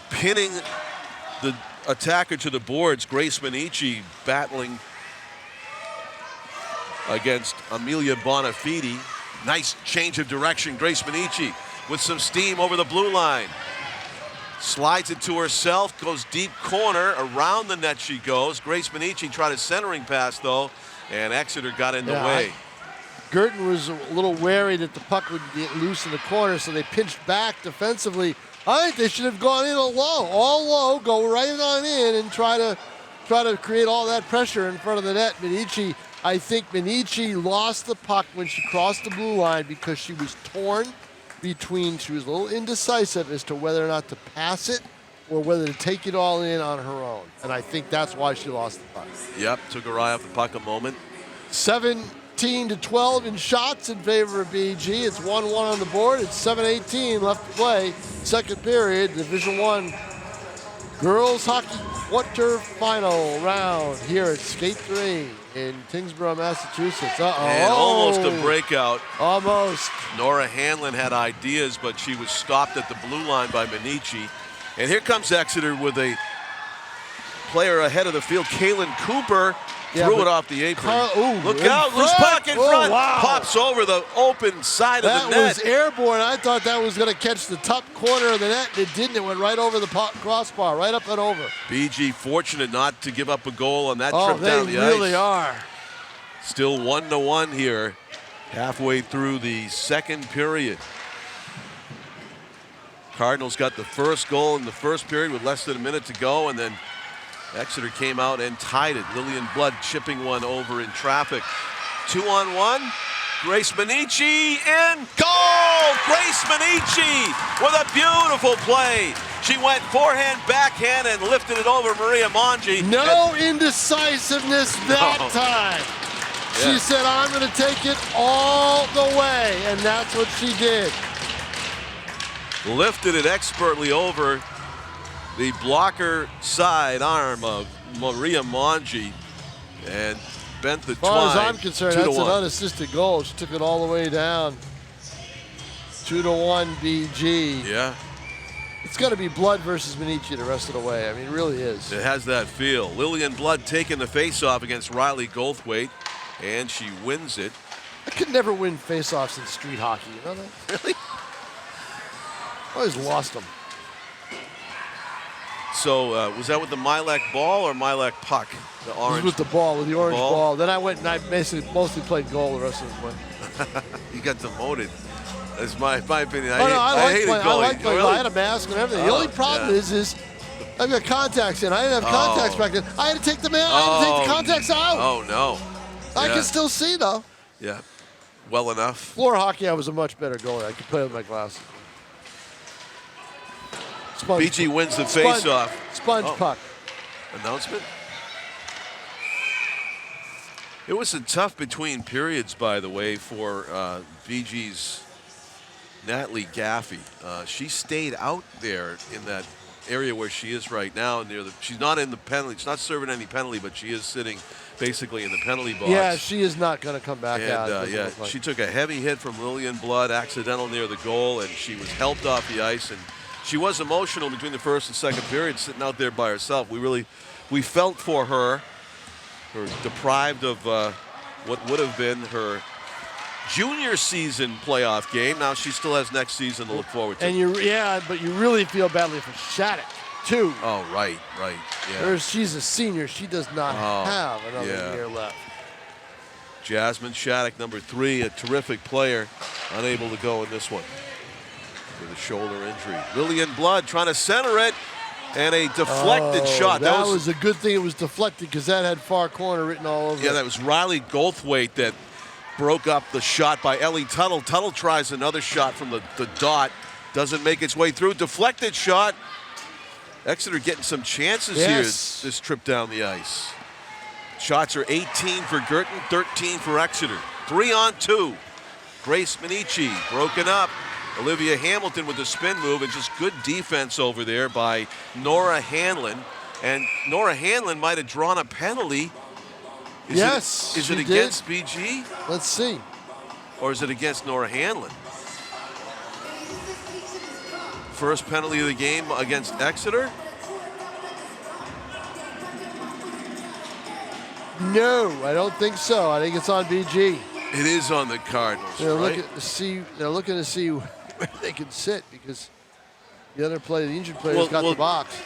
Pinning the attacker to the boards, Grace Manici battling against Amelia Bonafide. Nice change of direction. Grace Minichi with some steam over the blue line. Slides it to herself, goes deep corner, around the net she goes. Grace Minichi tried a centering pass though, and Exeter got in the way. Guertin was a little wary that the puck would get loose in the corner, so they pinched back defensively. I think they should have gone in all low, go right on in and try to create all that pressure in front of the net. I think Minichi lost the puck when she crossed the blue line because she was torn between, she was a little indecisive as to whether or not to pass it or whether to take it all in on her own. And I think that's why she lost the puck. Yep, took her eye off the puck a moment. 17-12 in shots in favor of BG. It's 1-1 on the board. It's 7:18 left to play. Second period, Division I girls hockey quarterfinal round here at Skate 3 in Tyngsborough, Massachusetts. And almost a breakout. Almost. Nora Hanlon had ideas, but she was stopped at the blue line by Minichi. And here comes Exeter with a player ahead of the field. Kaylin Cooper threw it off the apron. Look out, loose puck in front. Wow. Pops over the open side of the net. That was airborne. I thought that was going to catch the top corner of the net. It didn't. It went right over the crossbar, right up and over. BG fortunate not to give up a goal on that trip down the ice. They really are. Still 1-1 here, halfway through the second period. Cardinals got the first goal in the first period with less than a minute to go, and then Exeter came out and tied it. Lillian Blood chipping one over in traffic. 2-on-1. Grace Minichi in goal! Grace Minichi with a beautiful play. She went forehand, backhand, and lifted it over Maria Mongi. No indecisiveness that time. Yeah. She said, I'm going to take it all the way, and that's what she did. Lifted it expertly over the blocker side arm of Maria Mongi and bent the twine. As far as I'm concerned, that's an unassisted goal. She took it all the way down. 2-1 BG. Yeah. It's going to be Blood versus Minichi the rest of the way. I mean, it really is. It has that feel. Lillian Blood taking the face-off against Riley Goldthwaite, and she wins it. I could never win face-offs in street hockey. You know that? Really? I always lost them. So was that with the Milac ball or Milac puck? The orange. It was with the ball, with the orange ball. Then I went and I basically mostly played goal the rest of the way. You got demoted. That's my opinion. I hated goalie. I liked playing. Really? I had a mask and everything. The only problem is I've got contacts in. I didn't have contacts back then. I had to take them in. I had to take the contacts out. Oh no. I can still see though. Yeah. Well enough. Floor hockey, I was a much better goalie. I could play with my glasses. BG wins the face-off. Sponge puck. Announcement? It was a tough between periods, by the way, for BG's Natalie Gaffey. She stayed out there in that area where she is right now. She's not in the penalty. She's not serving any penalty, but she is sitting basically in the penalty box. Yeah, she is not going to come back out. She took a heavy hit from Lillian Blood, accidental near the goal, and she was helped off the ice. And she was emotional between the first and second period, sitting out there by herself. We felt for her deprived of what would have been her junior season playoff game. Now she still has next season to look forward to. And but you really feel badly for Shattuck too. Oh, right, yeah. She's a senior. She does not have another year left. Jasmine Shattuck, number 3, a terrific player, unable to go in this one with a shoulder injury. Lillian Blood trying to center it, and a deflected shot. That was a good thing it was deflected because that had far corner written all over it. Yeah, that was Riley Goldthwaite that broke up the shot by Ellie Tuttle. Tuttle tries another shot from the dot. Doesn't make its way through. Deflected shot. Exeter getting some chances here this trip down the ice. Shots are 18 for Guertin, 13 for Exeter. 3-on-2. Grace Minichi broken up. Olivia Hamilton with the spin move, and just good defense over there by Nora Hanlon. And Nora Hanlon might have drawn a penalty. Is it against BG? Let's see. Or is it against Nora Hanlon? First penalty of the game against Exeter. No, I don't think so. I think it's on BG. It is on the Cardinals, They're right? looking to see where they can sit because the other player, the injured player's got the box.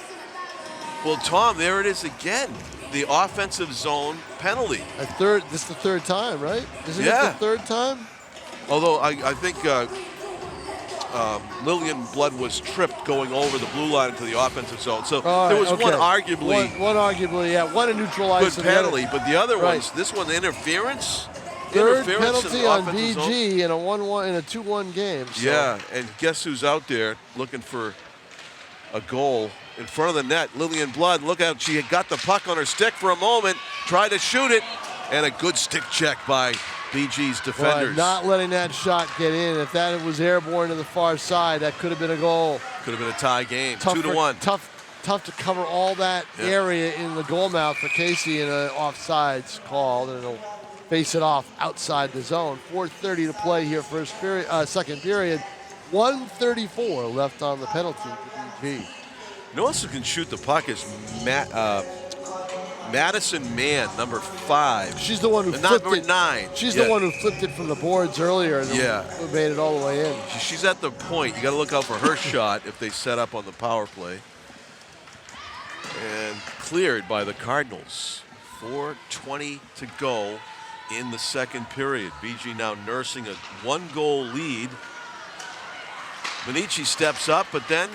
Well, Tom, there it is again. The offensive zone penalty. This is the third time, right? Isn't it the third time? Although I think Lillian Blood was tripped going over the blue line into the offensive zone. So there was one arguably. One arguably, yeah. One a neutralized. Good penalty, but the other ones, this one, interference. Third interference penalty on BG in a 1-1 in a 2-1 game. So. Yeah, and guess who's out there looking for a goal in front of the net? Lillian Blood. Look out! She had got the puck on her stick for a moment, tried to shoot it, and a good stick check by BG's defenders. Not letting that shot get in. If that was airborne to the far side, that could have been a goal. Could have been a tie game. Tough 2-1. Tough to cover all that area in the goal mouth for Casey, and an offsides called, and it'll face it off outside the zone. 4:30 to play here, second period. 1:34 left on the penalty for BG. You know who else can shoot the puck is Madison Mann, number 5. She's the one who flipped number it. 9. She's the one who flipped it from the boards earlier and who made it all the way in. She's at the point. You got to look out for her shot if they set up on the power play. And cleared by the Cardinals. 4:20 to go in the second period. BG now nursing a 1-goal lead. Minichi steps up, but then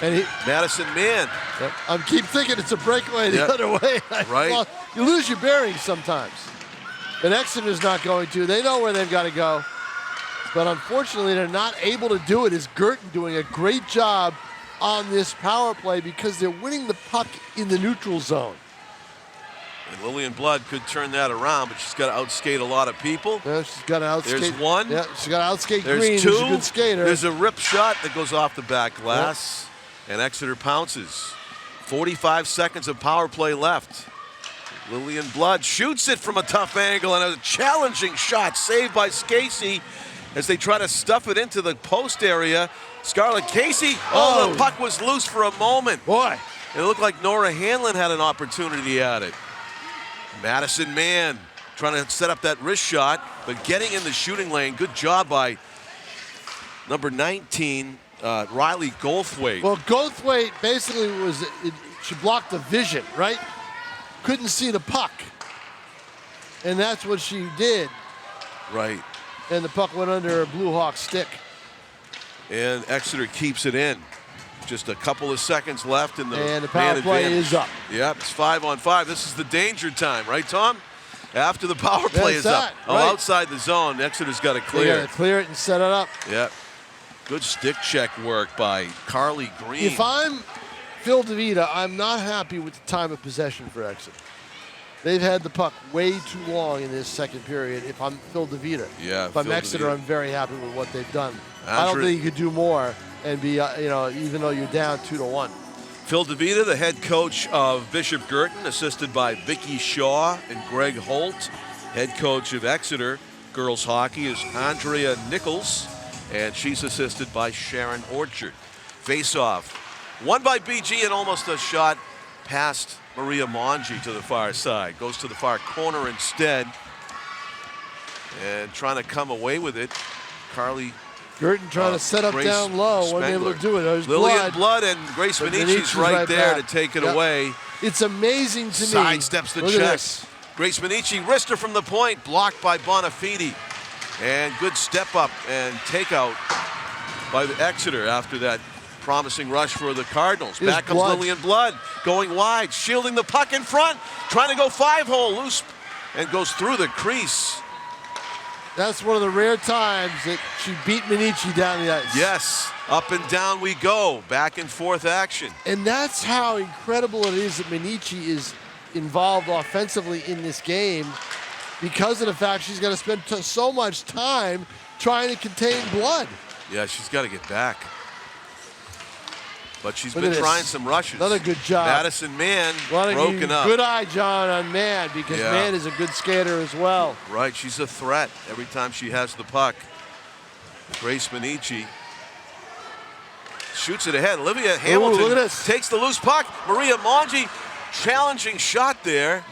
Madison Mann. Yep. I keep thinking it's a breakaway the other way. Right. You lose your bearings sometimes. And Exeter's not going to. They know where they've got to go. But unfortunately, they're not able to do it. Is Guertin doing a great job on this power play because they're winning the puck in the neutral zone. And Lillian Blood could turn that around, but she's got to outskate a lot of people. Yeah, she's got to outskate. There's one. Yeah, she's got to outskate There's Green, 2. who's a good skater. There's a rip shot that goes off the back glass, and Exeter pounces. 45 seconds of power play left. Lillian Blood shoots it from a tough angle, and a challenging shot saved by Casey as they try to stuff it into the post area. Scarlett Casey, the puck was loose for a moment. Boy. It looked like Nora Hanlon had an opportunity at it. Madison Mann trying to set up that wrist shot, but getting in the shooting lane. Good job by number 19, Riley Goldthwaite. Well, Goldthwaite basically she blocked the vision, right? Couldn't see the puck. And that's what she did. Right. And the puck went under a Blue Hawk stick. And Exeter keeps it in. Just a couple of seconds left in the And the power play is up. Yep, it's 5-on-5. This is the danger time, right, Tom? After the power play is up. Right. Outside the zone, Exeter's got to clear. They got to clear it and set it up. Yep. Good stick check work by Carly Green. If I'm Phil DeVita, I'm not happy with the time of possession for Exeter. They've had the puck way too long in this second period. If I'm Phil DeVita, if I'm Exeter, I'm very happy with what they've done. I don't think you could do more and be, even though you're down 2-1. Phil DeVita, the head coach of Bishop Guertin, assisted by Vicky Shaw and Greg Holt. Head coach of Exeter girls hockey is Andrea Nichols, and she's assisted by Sharon Orchard. Face-off, won by BG, and almost a shot past Maria Mongi to the far side. Goes to the far corner instead. And trying to come away with it, Carly Guertin trying to set up Grace down low. Wasn't able to do it. There's Lillian Blood and Grace Minici's right there to take it away. It's amazing to me. Sidesteps the check. Grace Minici, wrister from the point, blocked by Bonafide. And good step up and takeout by the Exeter after that promising rush for the Cardinals. Back comes Lillian Blood, going wide, shielding the puck in front, trying to go 5-hole, loose, and goes through the crease. That's one of the rare times that she beat Minichi down the ice. Yes, up and down we go, back and forth action. And that's how incredible it is that Minichi is involved offensively in this game, because of the fact she's got to spend so much time trying to contain Blood. Yeah, she's got to get back. But she's been trying some rushes. Another good job. Madison Mann broken up. Good eye, John, on Mann, because Mann is a good skater as well. Right, she's a threat every time she has the puck. Grace Minichi shoots it ahead. Olivia Hamilton takes the loose puck. Maria Mongi, challenging shot there.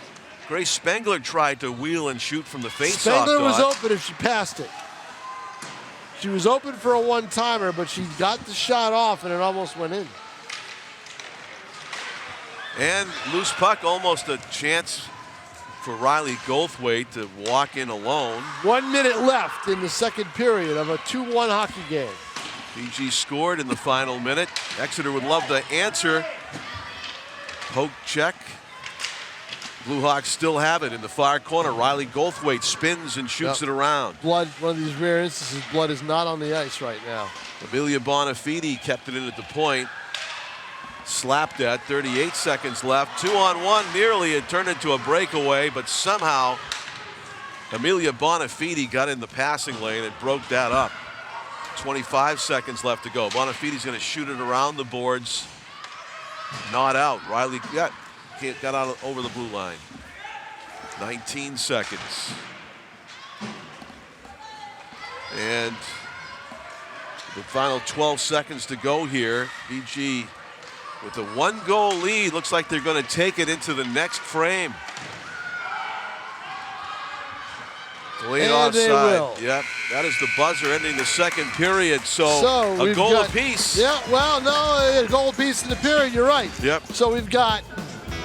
Grace Spengler tried to wheel and shoot from the faceoff. Spengler was open if she passed it. She was open for a one-timer, but she got the shot off, and it almost went in. And loose puck, almost a chance for Riley Goldthwait to walk in alone. 1 minute left in the second period of a 2-1 hockey game. BG scored in the final minute. Exeter would love to answer. Poke check. Blue Hawks still have it in the far corner. Riley Goldthwait spins and shoots it around. Blood, one of these rare instances, blood is not on the ice right now. Amelia Bonafide kept it in at the point. Slapped at, 38 seconds left. 2-on-1 nearly. It turned into a breakaway, but somehow Amelia Bonafide got in the passing lane and broke that up. 25 seconds left to go. Bonafide's going to shoot it around the boards. Not out. Riley got out over the blue line. 19 seconds. And the final 12 seconds to go here. BG with a 1-goal lead. Looks like they're going to take it into the next frame. Delayed offside. Yep, that is the buzzer ending the second period. So a goal apiece. Yeah, well, no, a goal apiece in the period. You're right. Yep. So we've got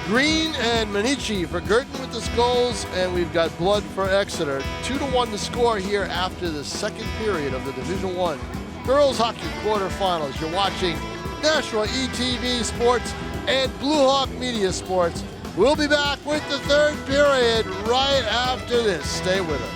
Green and Manici for Guertin with the goals, and we've got Blood for Exeter. 2-1 the score here after the second period of the Division I girls hockey quarterfinals. You're watching Nashua ETV Sports and Blue Hawk Media Sports. We'll be back with the third period right after this. Stay with us.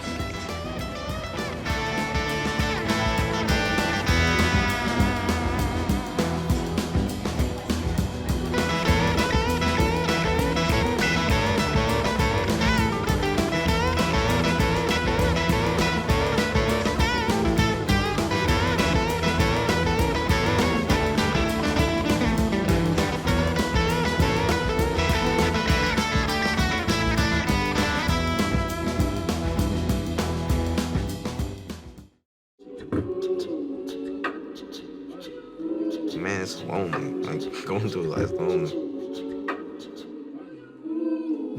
Man, it's lonely. Like, going through life lonely.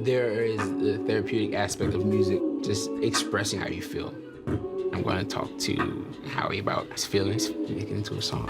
There is the therapeutic aspect of music, just expressing how you feel. I'm going to talk to Howie about his feelings, make it into a song.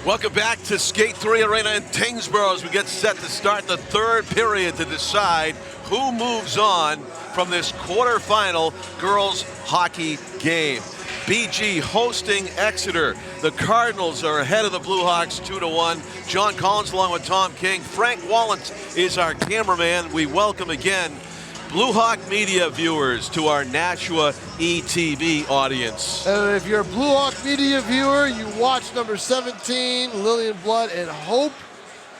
Welcome back to Skate 3 Arena in Tyngsborough as we get set to start the third period to decide who moves on from this quarterfinal girls hockey game. BG hosting Exeter. The Cardinals are ahead of the Blue Hawks 2-1. John Collins along with Tom King. Frank Wallant is our cameraman. We welcome again Blue Hawk Media viewers to our Nashua ETV audience. And if you're a Blue Hawk Media viewer, you watch number 17, Lillian Blood, and hope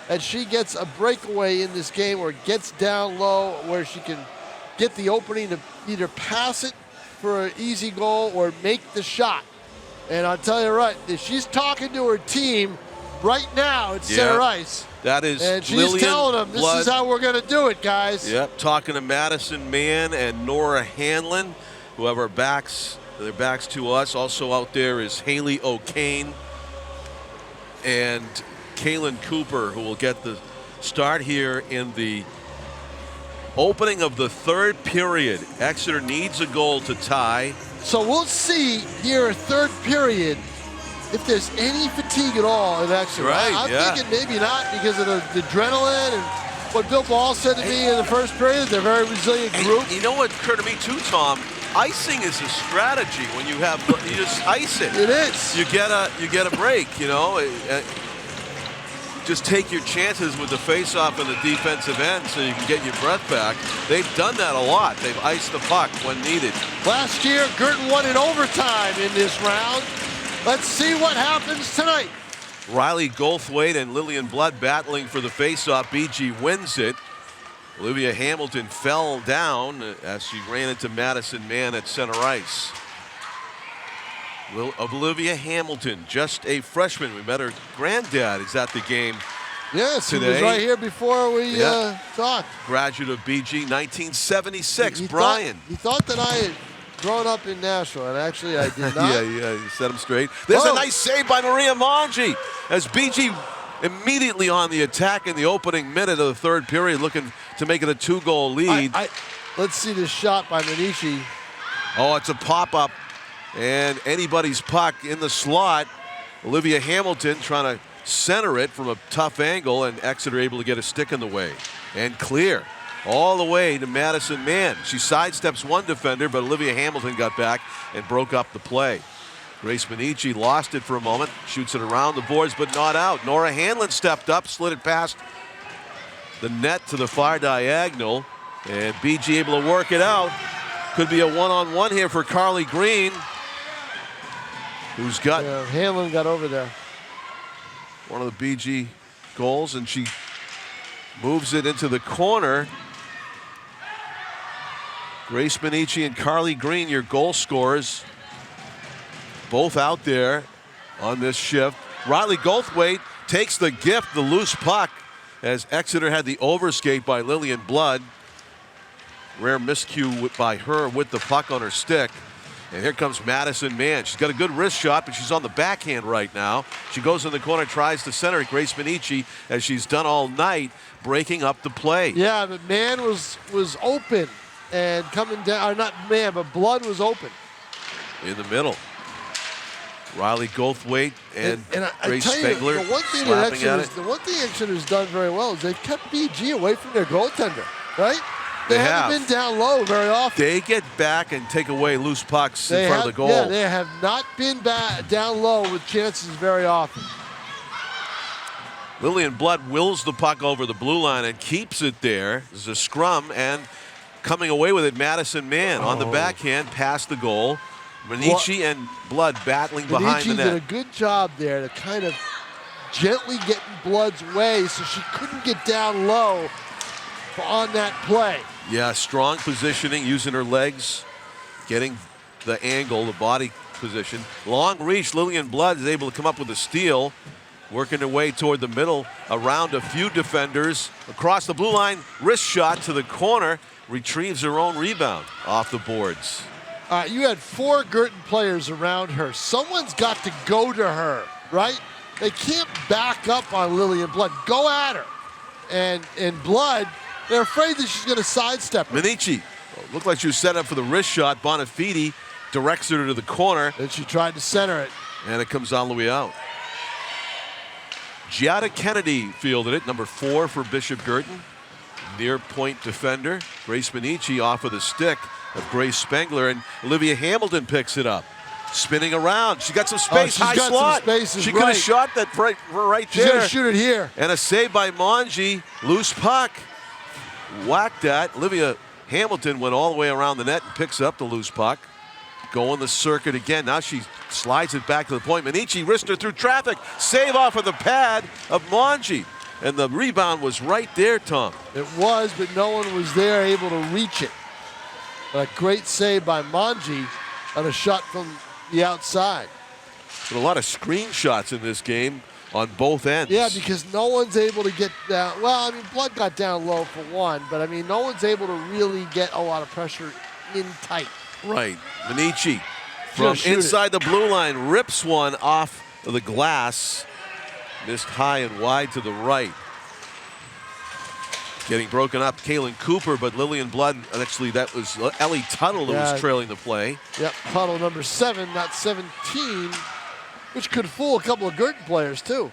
that she gets a breakaway in this game or gets down low where she can get the opening to either pass it for an easy goal or make the shot. And I'll tell you right, if she's talking to her team right now at center ice, that is, and she's Lillian telling them, this Blood. is how we're going to do it, guys. Yep, talking to Madison Mann and Nora Hanlon, who have their backs to us. Also out there is Haley O'Kane and Kaylin Cooper, who will get the start here in the opening of the third period. Exeter needs a goal to tie. So we'll see here, third period, if there's any fatigue at all in Exeter. Right, I'm thinking maybe not because of the adrenaline and what Bill Ball said to me in the first period. They're a very resilient group. And you know what occurred to me too, Tom? Icing is a strategy when you just ice it. It is. You get a break, you know. just take your chances with the face-off and the defensive end so you can get your breath back. They've done that a lot. They've iced the puck when needed. Last year, Guertin won in overtime in this round. Let's see what happens tonight. Riley Goldthwait and Lillian Blood battling for the face-off. BG wins it. Olivia Hamilton fell down as she ran into Madison Mann at center ice. Olivia Hamilton, just a freshman. We met her granddad. Is at the game yes, today. He was right here before we talked. Graduate of BG, 1976. He Brian. He thought that I had grown up in Nashua, and actually I did not. yeah, you set him straight. There's a nice save by Maria Mongi as BG immediately on the attack in the opening minute of the third period, looking to make it a 2-goal lead. Let's see this shot by Manici. Oh, it's a pop-up. And anybody's puck in the slot. Olivia Hamilton trying to center it from a tough angle, and Exeter able to get a stick in the way. And clear all the way to Madison Mann. She sidesteps one defender, but Olivia Hamilton got back and broke up the play. Grace Manici lost it for a moment, shoots it around the boards, but not out. Nora Hanlon stepped up, slid it past the net to the far diagonal, and BG able to work it out. Could be a one-on-one here for Carly Green, who's got Hanlon got over there. one of the BG goals, and she moves it into the corner. Grace Manici and Carly Green, your goal scorers, both out there on this shift. Riley Goldthwait takes the gift, the loose puck, as Exeter had the overskate by Lillian Blood. Rare miscue by her with the puck on her stick. And here comes Madison Mann. She's got a good wrist shot, but she's on the backhand right now. She goes in the corner, tries to center it. Grace Manici, as she's done all night, breaking up the play. Yeah, but Mann was open and coming down. Or not Mann, but Blood was open. In the middle. Riley Goldthwait and I Grace tell you, Spengler the one thing Exeter's done very well is they've kept BG away from their goaltender, right? They haven't been down low very often. They get back and take away loose pucks in front of the goal. Yeah, they have not been down low with chances very often. Lillian Blood wills the puck over the blue line and keeps it there. There's a scrum, and coming away with it, Madison Mann on the backhand past the goal. Manici and Blood battling behind the net. Did a good job there to kind of gently get in Blood's way so she couldn't get down low on that play. Yeah, strong positioning, using her legs, getting the angle, the body position. Long reach, Lillian Blood is able to come up with a steal, working her way toward the middle, around a few defenders, across the blue line, wrist shot to the corner, retrieves her own rebound off the boards. You had 4 Guertin players around her. Someone's got to go to her, right? They can't back up on Lillian Blood. Go at her. And Blood, they're afraid that she's going to sidestep her. Manici looked like she was set up for the wrist shot. Bonafide directs her to the corner. Then she tried to center it. And it comes all the way out. Giada Kennedy fielded it, number 4 for Bishop Guertin. Near point defender. Grace Manici off of the stick of Grace Spengler, and Olivia Hamilton picks it up. Spinning around. She got some space, high slot. She could have shot that right there. She's going to shoot it here. And a save by Mongi. Loose puck. Whacked at. Olivia Hamilton went all the way around the net and picks up the loose puck. Going the circuit again. Now she slides it back to the point. Manici wristed her through traffic. Save off of the pad of Mongi. And the rebound was right there, Tom. It was, but no one was there able to reach it. A great save by Mongi on a shot from the outside. But a lot of screenshots in this game on both ends. Yeah, because no one's able to get down. Well, I mean, Blood got down low for one, but I mean, no one's able to really get a lot of pressure in tight. Right. Manici from inside the blue line rips one off of the glass. Missed high and wide to the right. Getting broken up, Kaylin Cooper, but Lillian Blood, actually that was Ellie Tuttle who was trailing the play. Yep, Tuttle number 7, not 17, which could fool a couple of Guertin players too.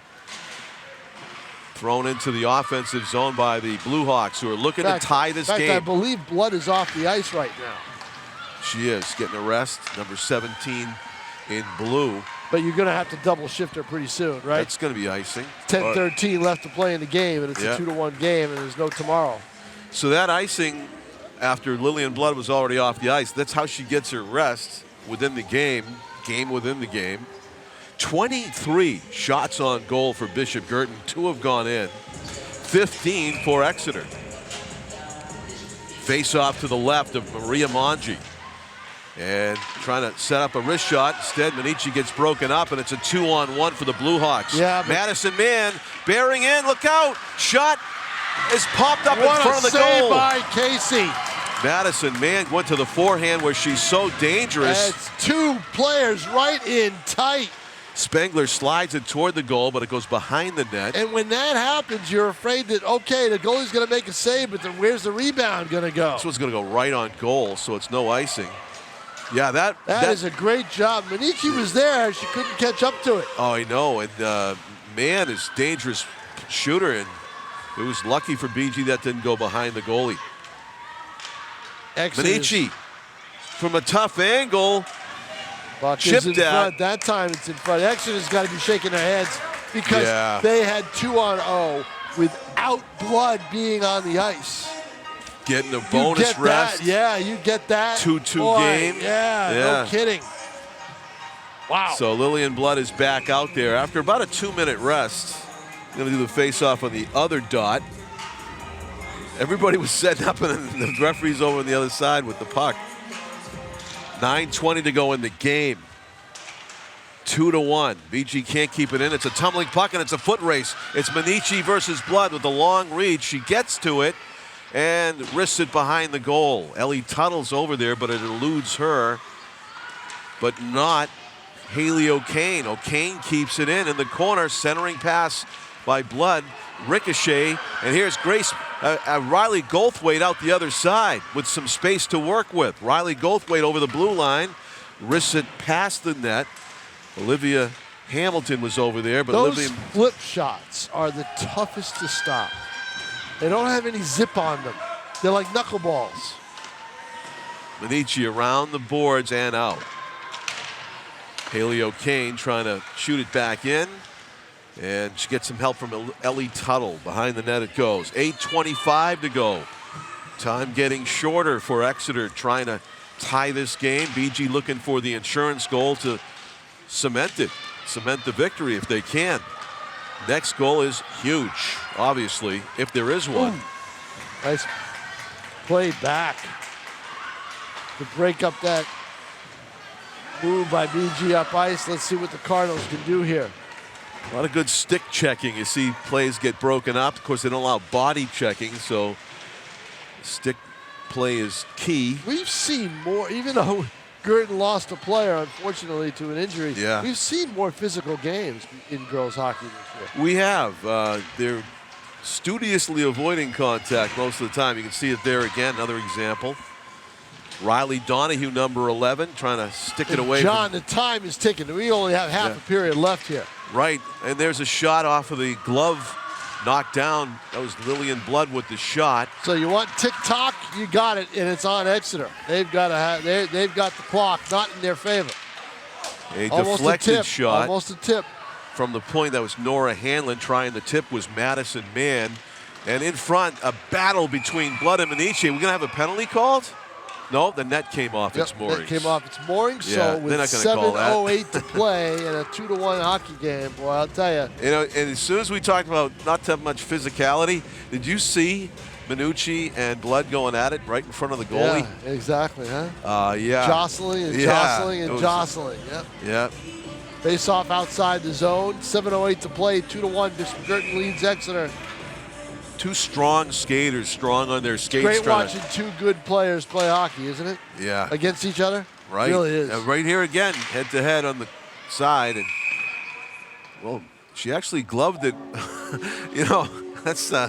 Thrown into the offensive zone by the Blue Hawks, who are looking to tie this game. In fact, I believe Blood is off the ice right now. She is getting a rest, number 17 in blue. but you're going to have to double shift her pretty soon, right? That's going to be icing. 10-13 left to play in the game, and it's Yeah. a 2-1 game, and there's no tomorrow. So that icing, after Lillian Blood was already off the ice, that's how she gets her rest within the game within the game. 23 shots on goal for Bishop Guertin. 2 have gone in. 15 for Exeter. Face off to the left of Maria Mongi. And trying to set up a wrist shot. Instead, Manici gets broken up, and it's a 2-on-1 for the Blue Hawks. Yeah, but Madison Mann bearing in. Look out. Shot is popped up in what front a of the save goal. by Casey. Madison Mann went to the forehand where she's so dangerous. It's 2 players right in tight. Spengler slides it toward the goal, but it goes behind the net. And when that happens, you're afraid that, okay, the goalie's going to make a save, but then where's the rebound going to go? This one's going to go right on goal, so it's no icing. Yeah, that is a great job. Manici was there. She couldn't catch up to it. Oh, I know. And Mann is a dangerous shooter, and it was lucky for BG that didn't go behind the goalie. Manici from a tough angle. Buck is Chipped in front. That time it's in front. Exeter's got to be shaking their heads because they had 2-on-0 without Blood being on the ice. Getting a bonus rest. That. Yeah, you get that. 2-2 game. Yeah, no kidding. Wow. So Lillian Blood is back out there after about a 2-minute rest. Going to do the face-off on the other dot. Everybody was setting up, and the referee's over on the other side with the puck. 9:20 to go in the game. 2-1. BG can't keep it in. It's a tumbling puck, and it's a foot race. It's Manici versus Blood with the long reach. She gets to it and risks it behind the goal. Ellie Tuttle's over there, but it eludes her, but not Haley O'Kane. O'Kane keeps it in the corner. Centering pass by Blood. Ricochet, and here's Grace Riley Goldthwait out the other side with some space to work with. Riley Goldthwait over the blue line, risks it past the net. Olivia Hamilton was over there, but those flip shots are the toughest to stop. They don't have any zip on them. They're like knuckleballs. Manici around the boards and out. Haley O'Kane trying to shoot it back in. And she gets some help from Ellie Tuttle. Behind the net it goes. 8:25 to go. Time getting shorter for Exeter, trying to tie this game. BG looking for the insurance goal to cement it. Cement the victory if they can. Next goal is huge, obviously, if there is one. Ooh. Nice play back to break up that move by BG up ice. Let's see what the Cardinals can do here. A lot of good stick checking. You see plays get broken up. Of course, they don't allow body checking, so stick play is key. We've seen more, even though Guertin lost a player, unfortunately, to an injury. Yeah. We've seen more physical games in girls hockey this year. We have. They're studiously avoiding contact most of the time. You can see it there again, another example. Riley Donahue, number 11, trying to stick it away. John, the time is ticking. We only have half a period left here. Right, and there's a shot off of the glove, knocked down. That was Lillian Blood with the shot. So you want tick-tock, you got it, and it's on Exeter. They've got to have. They've got the clock not in their favor. A Almost deflected a tip. shot. Almost a tip. From the point that was Nora Hanlon trying the tip was Madison Mann. And in front, a battle between Blood and Manici. Are we going to have a penalty called? No, the net came off its moorings. Net came off its moorings. Yeah, so with they're not gonna call that. 7:08 to play in a 2-1 hockey game, boy, I'll tell you. You know, and as soon as we talked about not to have much physicality, did you see Minucci and Blood going at it right in front of the goalie? Yeah, exactly, huh? Yeah. Jostling and jostling and jostling. Yep. Yeah. Face off outside the zone. 7:08 to play. 2-1. Bishop Guertin leads Exeter. Two strong skaters, strong on their skates. Great watching two good players play hockey, isn't it? Yeah. Against each other? Right. It really is. And right here again, head to head on the side. And, well, she actually gloved it. You know, that's, I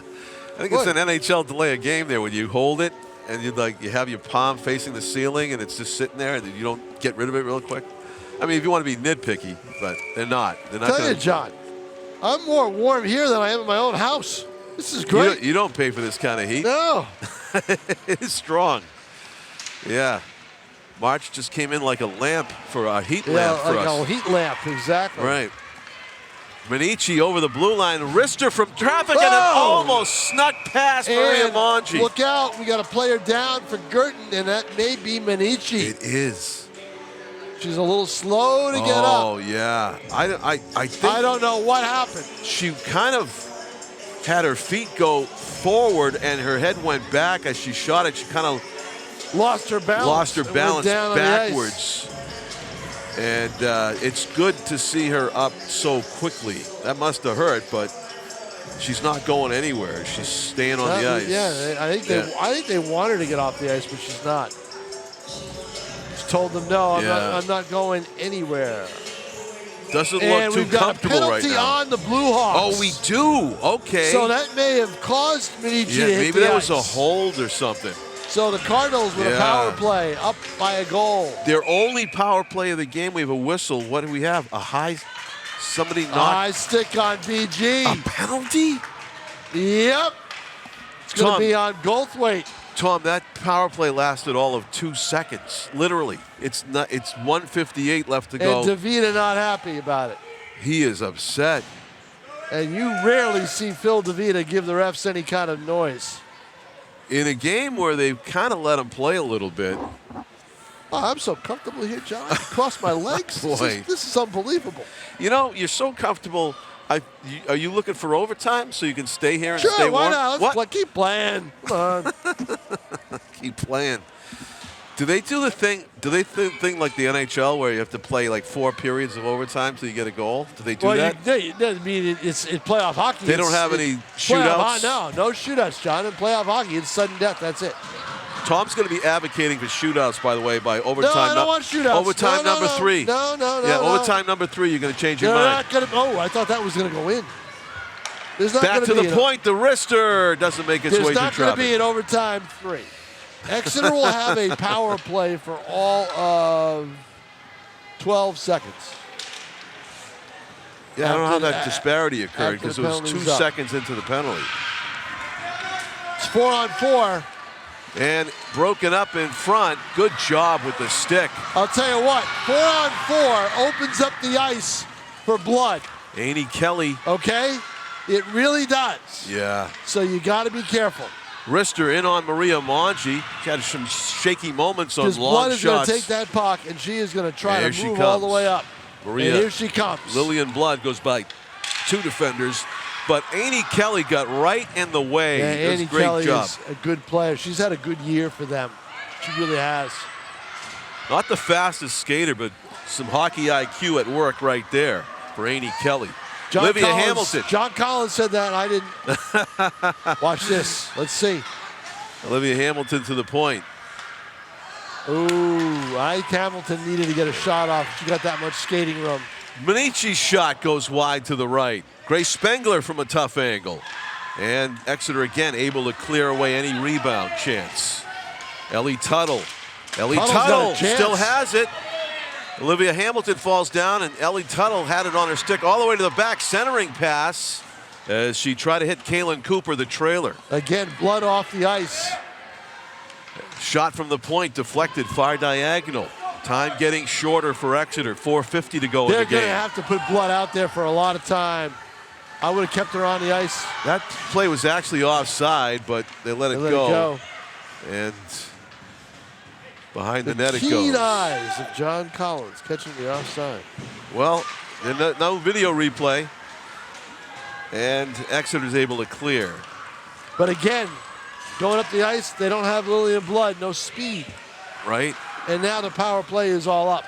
think it's an NHL delay of game there when you hold it and you have your palm facing the ceiling and it's just sitting there and you don't get rid of it real quick. I mean, if you want to be nitpicky, but they're not. They're not. Tell you, John, I'm more warm here than I am in my own house. This is great. You don't pay for this kind of heat. No. It is strong. Yeah. March just came in like a lamp for a heat lamp for like us. a heat lamp, exactly. Right. Manici over the blue line, wrister from traffic, and an Oh! almost snuck past Maria And Monchi. look out, we got a player down for Guertin, and that may be Manici. It is. She's a little slow to get up. Oh, yeah. I think I don't know what happened. she kind of had her feet go forward and her head went back as she shot it. She kind of Lost her balance. lost her and went balance down on the ice. backwards. And it's good to see her up so quickly. That must have hurt, but she's not going anywhere. She's staying on the ice. Yeah, I think they want her to get off the ice, but she's not. She's told them, no, I'm not going anywhere. Doesn't And look we've too got a comfortable right penalty now. on the Blue Hawks. Oh, we do. Okay. So that may have caused Manici yeah, to hit maybe the that was a ice. hold or something. So the Cardinals with a Yeah. power play, up by a goal. Their only power play of the game. We have a whistle. What do we have? A high. Somebody knocked. High stick on BG. A penalty? Yep. It's going Tom. to be on Goldthwait. Tom, that power play lasted all of 2 seconds. Literally. It's 1:58 left to go. And DeVita not happy about it. He is upset. And you rarely see Phil DeVita give the refs any kind of noise. In a game where they've kind of let him play a little bit. Oh, I'm so comfortable here, John. I can cross my legs. Boy. This is unbelievable. You know, you're so comfortable. Are you looking for overtime so you can stay here and Sure, stay why warm? not? Let's keep playing. Come on. Keep playing. Do they do the thing? Do they thing like the NHL where you have to play like 4 periods of overtime till you get a goal? Do they do that? I mean, it's playoff hockey. They don't have any shootouts? No shootouts, John. In playoff hockey, it's sudden death. That's it. Tom's going to be advocating for shootouts, by the way, by overtime. No, I don't want shootouts. Overtime No, number 3. No. Yeah, overtime number 3. You're going to change your They're mind. not gonna. Oh, I thought that was going to go in. There's not Back gonna to be the point. The wrister doesn't make its way There's through not going to traffic. be an overtime 3. Exeter will have a power play for all of 12 seconds. Yeah, I don't know how after that the- disparity occurred after because the it was 2 penalty's up. seconds into the penalty. It's 4-on-4. And broken up in front. Good job with the stick. I'll tell you what, 4-on-4 opens up the ice for blood, Annie Kelly. okay? It really does. Yeah. So you got to be careful. Wrister in on Maria Monchi. She had some shaky moments on Because long blood is going shots. to take that puck, and she is going to try Here to she move all the comes. way up. Maria. And here she comes. Lillian Blood goes by 2 defenders. But Annie Kelly got right in the way. Yeah, It was Annie a great Kelly job. is a good player. She's had a good year for them. She really has. Not the fastest skater, but some hockey IQ at work right there for Annie Kelly. Olivia Hamilton. John Collins said that. I didn't. Watch this. Let's see. Olivia Hamilton to the point. Ooh, I think Hamilton needed to get a shot off. She got that much skating room. Manici's shot goes wide to the right. Grace Spengler from a tough angle. And Exeter again able to clear away any rebound chance. Ellie Tuttle. Ellie Tuttle's got a Tuttle chance. still has it. Olivia Hamilton falls down, and Ellie Tuttle had it on her stick all the way to the back, centering pass as she tried to hit Kaylin Cooper, the trailer. Again, blood off the ice. Shot from the point, deflected far diagonal. Time getting shorter for Exeter. 4:50 to go in They're the going to game. have to put blood out there for a lot of time. I would have kept her on the ice. That play was actually offside, but they let it Let go. it go. And behind the net it Keen goes. eyes of John Collins catching the offside. Well, no video replay. And Exeter's able to clear. But again, going up the ice, they don't have Lillian Blood, no speed. Right? And now the power play is all up.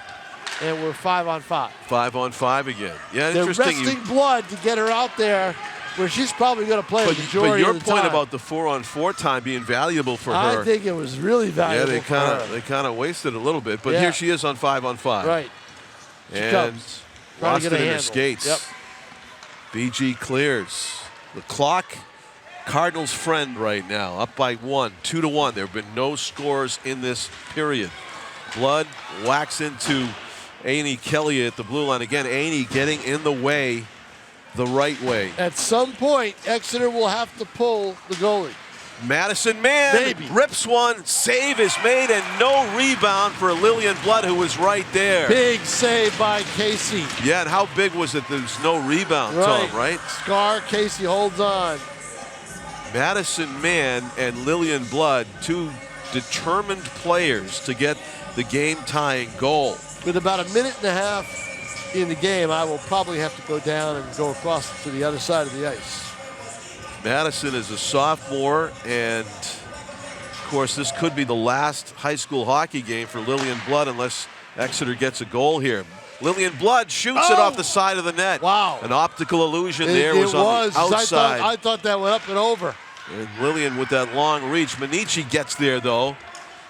And we're 5-on-5. 5-on-5 again. Yeah, They're interesting. resting Blood to get her out there where she's probably going to play the But majority your of the point time. about the 4-on-4 time being valuable for her. I think it was really valuable Yeah, for they her. kind of wasted a little bit, but Yeah. here she is on 5-on-5. Right. She And comes. Trying to lost get it a in her handle. skates. Yep. BG clears. The clock, Cardinals' friend right now, up by 1, 2-1. There have been no scores in this period. Blood whacks into Annie Kelly at the blue line. Again, Annie getting in the way the right way. At some point, Exeter will have to pull the goalie. Madison Mann Maybe. rips one, save is made, and no rebound for Lillian Blood, who was right there. Big save by Casey. Yeah, and how big was it? There's no rebound, Right. Tom, right? Scar, Casey holds on. Madison Mann and Lillian Blood, two determined players to get the game-tying goal. With about a minute and a half in the game, I will probably have to go down and go across to the other side of the ice. Madison is a sophomore, and of course this could be the last high school hockey game for Lillian Blood unless Exeter gets a goal here. Lillian Blood shoots it off the side of the net. Wow. An optical illusion there was on the outside. I thought that went up and over. And Lillian with that long reach. Manici gets there though.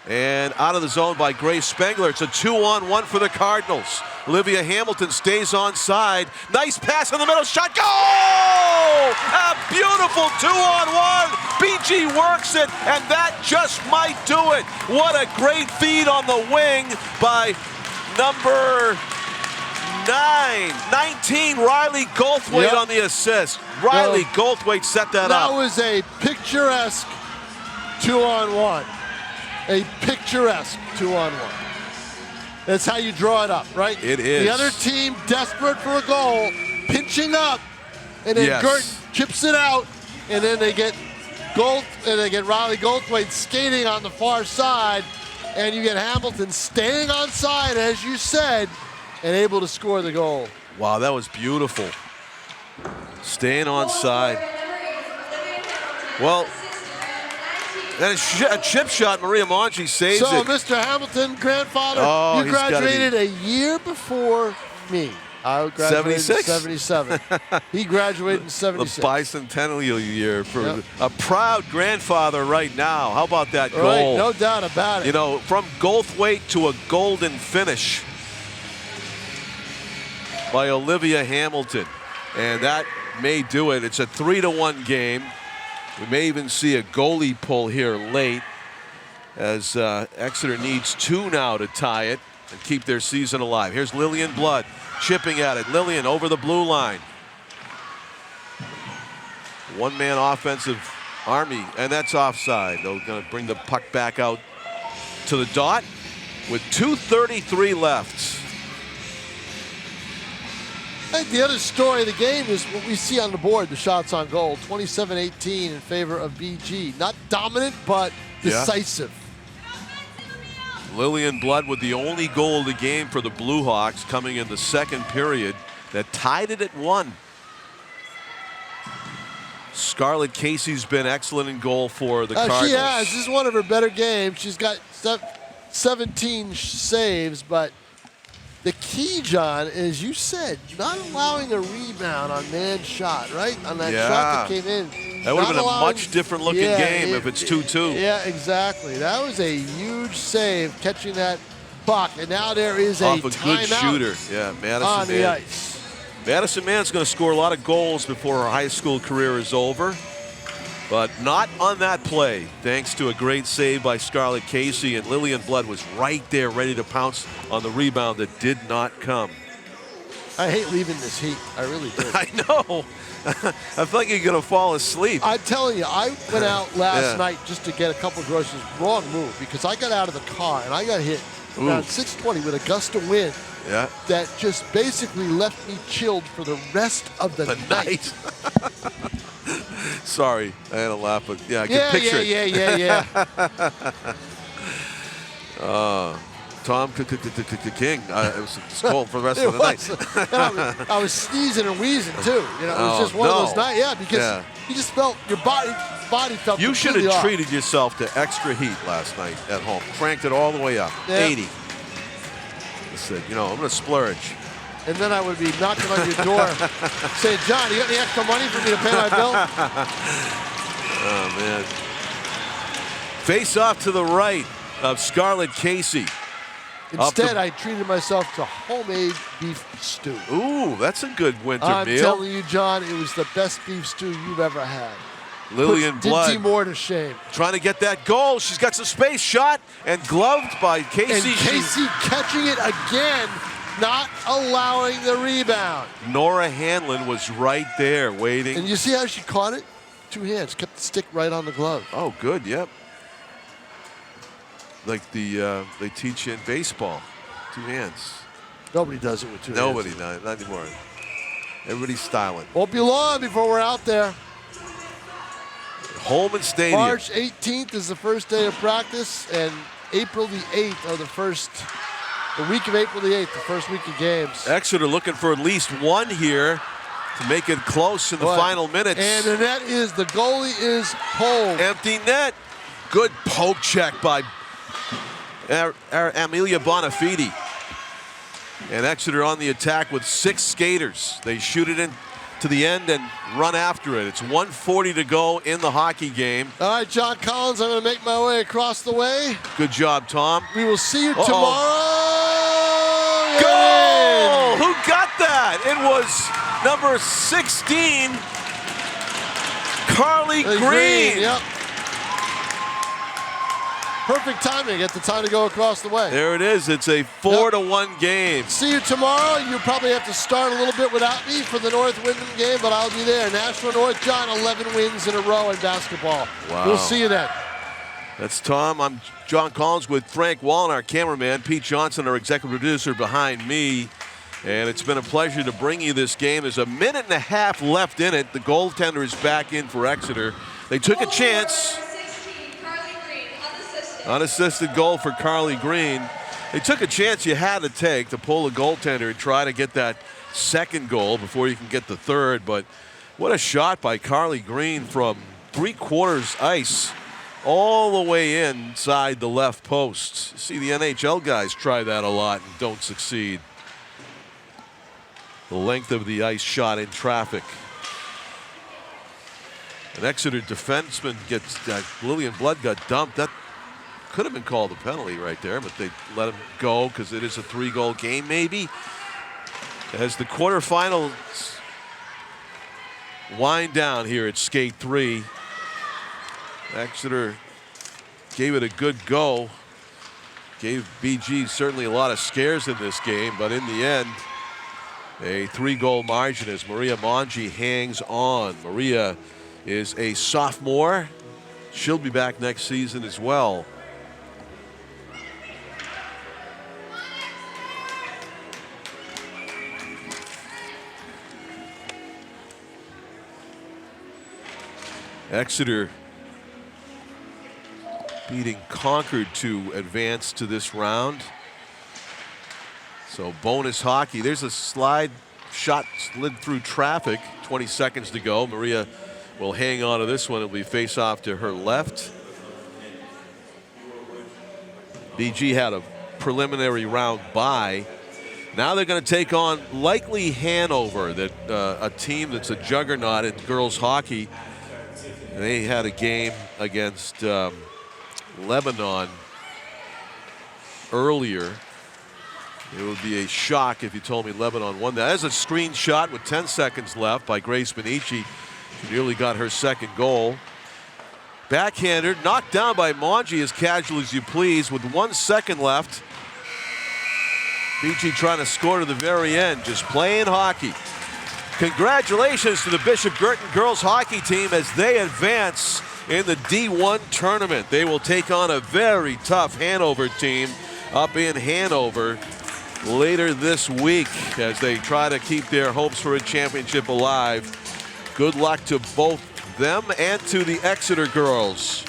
And out of the zone by Grace Spengler. It's a 2-on-1 for the Cardinals. Olivia Hamilton stays onside. Nice pass in the middle. Shot. Goal! A beautiful 2-on-1. BG works it, and that just might do it. What a great feed on the wing by number 19, Riley Goldthwait on the assist. Riley Goldthwait set that up. That was a picturesque 2-on-1. A picturesque 2-on-1. That's how you draw it up, right? It is. The other team desperate for a goal, pinching up, and then Guertin chips it out, and then they get Riley Goldthwait skating on the far side, and you get Hamilton staying on side, as you said, and able to score the goal. Wow, that was beautiful. Staying on side. Well, then a chip shot, Maria Monchi saves so, it. Mr. Hamilton, grandfather, you graduated a year before me. I graduated 76? in 77. He graduated in 76. The bicentennial year for a proud grandfather right now. How about that goal? Right, no doubt about it. You know, from Goldthwait to a golden finish by Olivia Hamilton. And that may do it. It's a 3-1 game. We may even see a goalie pull here late as Exeter needs 2 now to tie it and keep their season alive. Here's Lillian Blood chipping at it. Lillian over the blue line. One-man offensive army, and that's offside. They're going to bring the puck back out to the dot with 2:33 left. I think the other story of the game is what we see on the board, the shots on goal. 27-18 in favor of BG. Not dominant, but decisive. Lillian Blood with the only goal of the game for the Blue Hawks coming in the second period that tied it at 1. Scarlett Casey's been excellent in goal for the Cardinals. She has. This is one of her better games. She's got 17 saves, but the key, John, is you said, not allowing a rebound on Mann's shot, right? On that shot that came in. That would have been a much different looking game if it's 2-2. Yeah, exactly. That was a huge save, catching that puck. And now there is a good shooter. Yeah, Madison on Mann. the ice. Madison Mann's going to score a lot of goals before her high school career is over. But not on that play, thanks to a great save by Scarlett Casey, and Lillian Blood was right there ready to pounce on the rebound that did not come. I hate leaving this heat. I really do. I know. I feel like you're going to fall asleep. I'm telling you, I went out last night just to get a couple of groceries. Wrong move, because I got out of the car and I got hit around 6:20 with a gust of wind that just basically left me chilled for the rest of the night. Sorry, I had to laugh, but yeah, I can picture it. Tom King, it was cold for the rest of the night. I was sneezing and wheezing too. You know, it was just one of those nights. Yeah, because you just felt your body felt. You should have off. treated yourself to extra heat last night at home. Cranked it all the way up, 80. I said, you know, I'm going to splurge. And then I would be knocking on your door saying, John, you got any extra money for me to pay my bill? Oh, man. Face off to the right of Scarlett Casey. Instead, I treated myself to homemade beef stew. Ooh, that's a good winter meal. I'm telling you, John, it was the best beef stew you've ever had. Lillian Blood. Dinty Moore to shame. Trying to get that goal. She's got some space. Shot and gloved by Casey. And Casey catching it again, not allowing the rebound. Nora Hanlon was right there waiting. And you see how she caught it? 2 hands, kept the stick right on the glove. Oh, good. Yep. Like they teach you in baseball, 2 hands. Nobody does it with 2 hands. Nobody, not anymore. Everybody's styling. Won't be long before we're out there. Holman Stadium. March 18th is the first day of practice, and April the 8th are the week of April the 8th, the first week of games. Exeter looking for at least 1 here to make it close in the final minutes. And the net is, the goalie is pulled. Empty net. Good poke check by Amelia Bonafide. And Exeter on the attack with 6 skaters. They shoot it in to the end and run after it. It's 1:40 to go in the hockey game. All right, John Collins, I'm going to make my way across the way. Good job, Tom. We will see you tomorrow. Goal! Who got that? It was number 16, Carly Green. Yep. Perfect timing at the time to go across the way. There it is. It's a 4-1 game. See you tomorrow. You probably have to start a little bit without me for the North Wyndham game, but I'll be there. Nashua North, John, 11 wins in a row in basketball. Wow. We'll see you then. That's Tom. I'm John Collins with Frank Wallen, our cameraman. Pete Johnson, our executive producer, behind me. And it's been a pleasure to bring you this game. There's 1.5 minutes left in it. The goaltender is back in for Exeter. They took a chance. Unassisted goal for Carly Green. They took a chance you had to take to pull the goaltender and try to get that second goal before you can get the third. But what a shot by Carly Green from 3/4 ice all the way inside the left post. See the NHL guys try that a lot and don't succeed. The length of the ice shot in traffic. An Exeter defenseman gets, Lillian Blood got dumped. That could have been called a penalty right there, but they let him go because it is a 3-goal game maybe. As the quarterfinals wind down here at Skate 3, Exeter gave it a good go. Gave BG certainly a lot of scares in this game, but in the end, a 3-goal margin as Maria Mongi hangs on. Maria is a sophomore. She'll be back next season as well. Exeter beating Concord to advance to this round. So bonus hockey. There's a slide shot slid through traffic. 20 seconds to go. Maria will hang on to this one. It'll be face off to her left. BG had a preliminary round bye. Now they're going to take on likely Hanover, that a team that's a juggernaut in girls hockey. They had a game against Lebanon earlier. It would be a shock if you told me Lebanon won that. That's a screen shot with 10 seconds left by Grace Benici. She nearly got her second goal. Backhander, knocked down by Mongi as casual as you please with 1 second left. Benici trying to score to the very end, just playing hockey. Congratulations to the Bishop Guertin girls hockey team as they advance in the D1 tournament. They will take on a very tough Hanover team up in Hanover later this week as they try to keep their hopes for a championship alive. Good luck to both them and to the Exeter girls.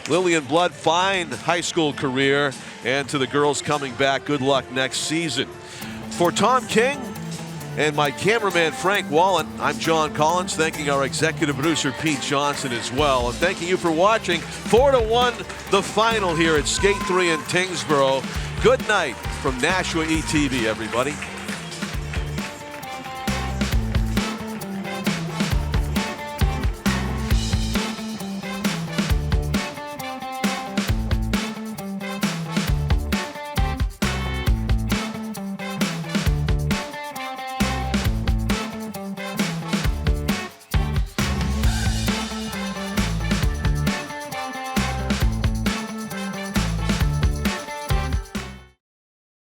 Lillian Blood, fine high school career, and to the girls coming back, good luck next season. For Tom King and my cameraman Frank Wallen, I'm John Collins, thanking our executive producer Pete Johnson as well, and thanking you for watching 4-1 the final here at Skate 3 in Tyngsborough. Good night from Nashua ETV, everybody.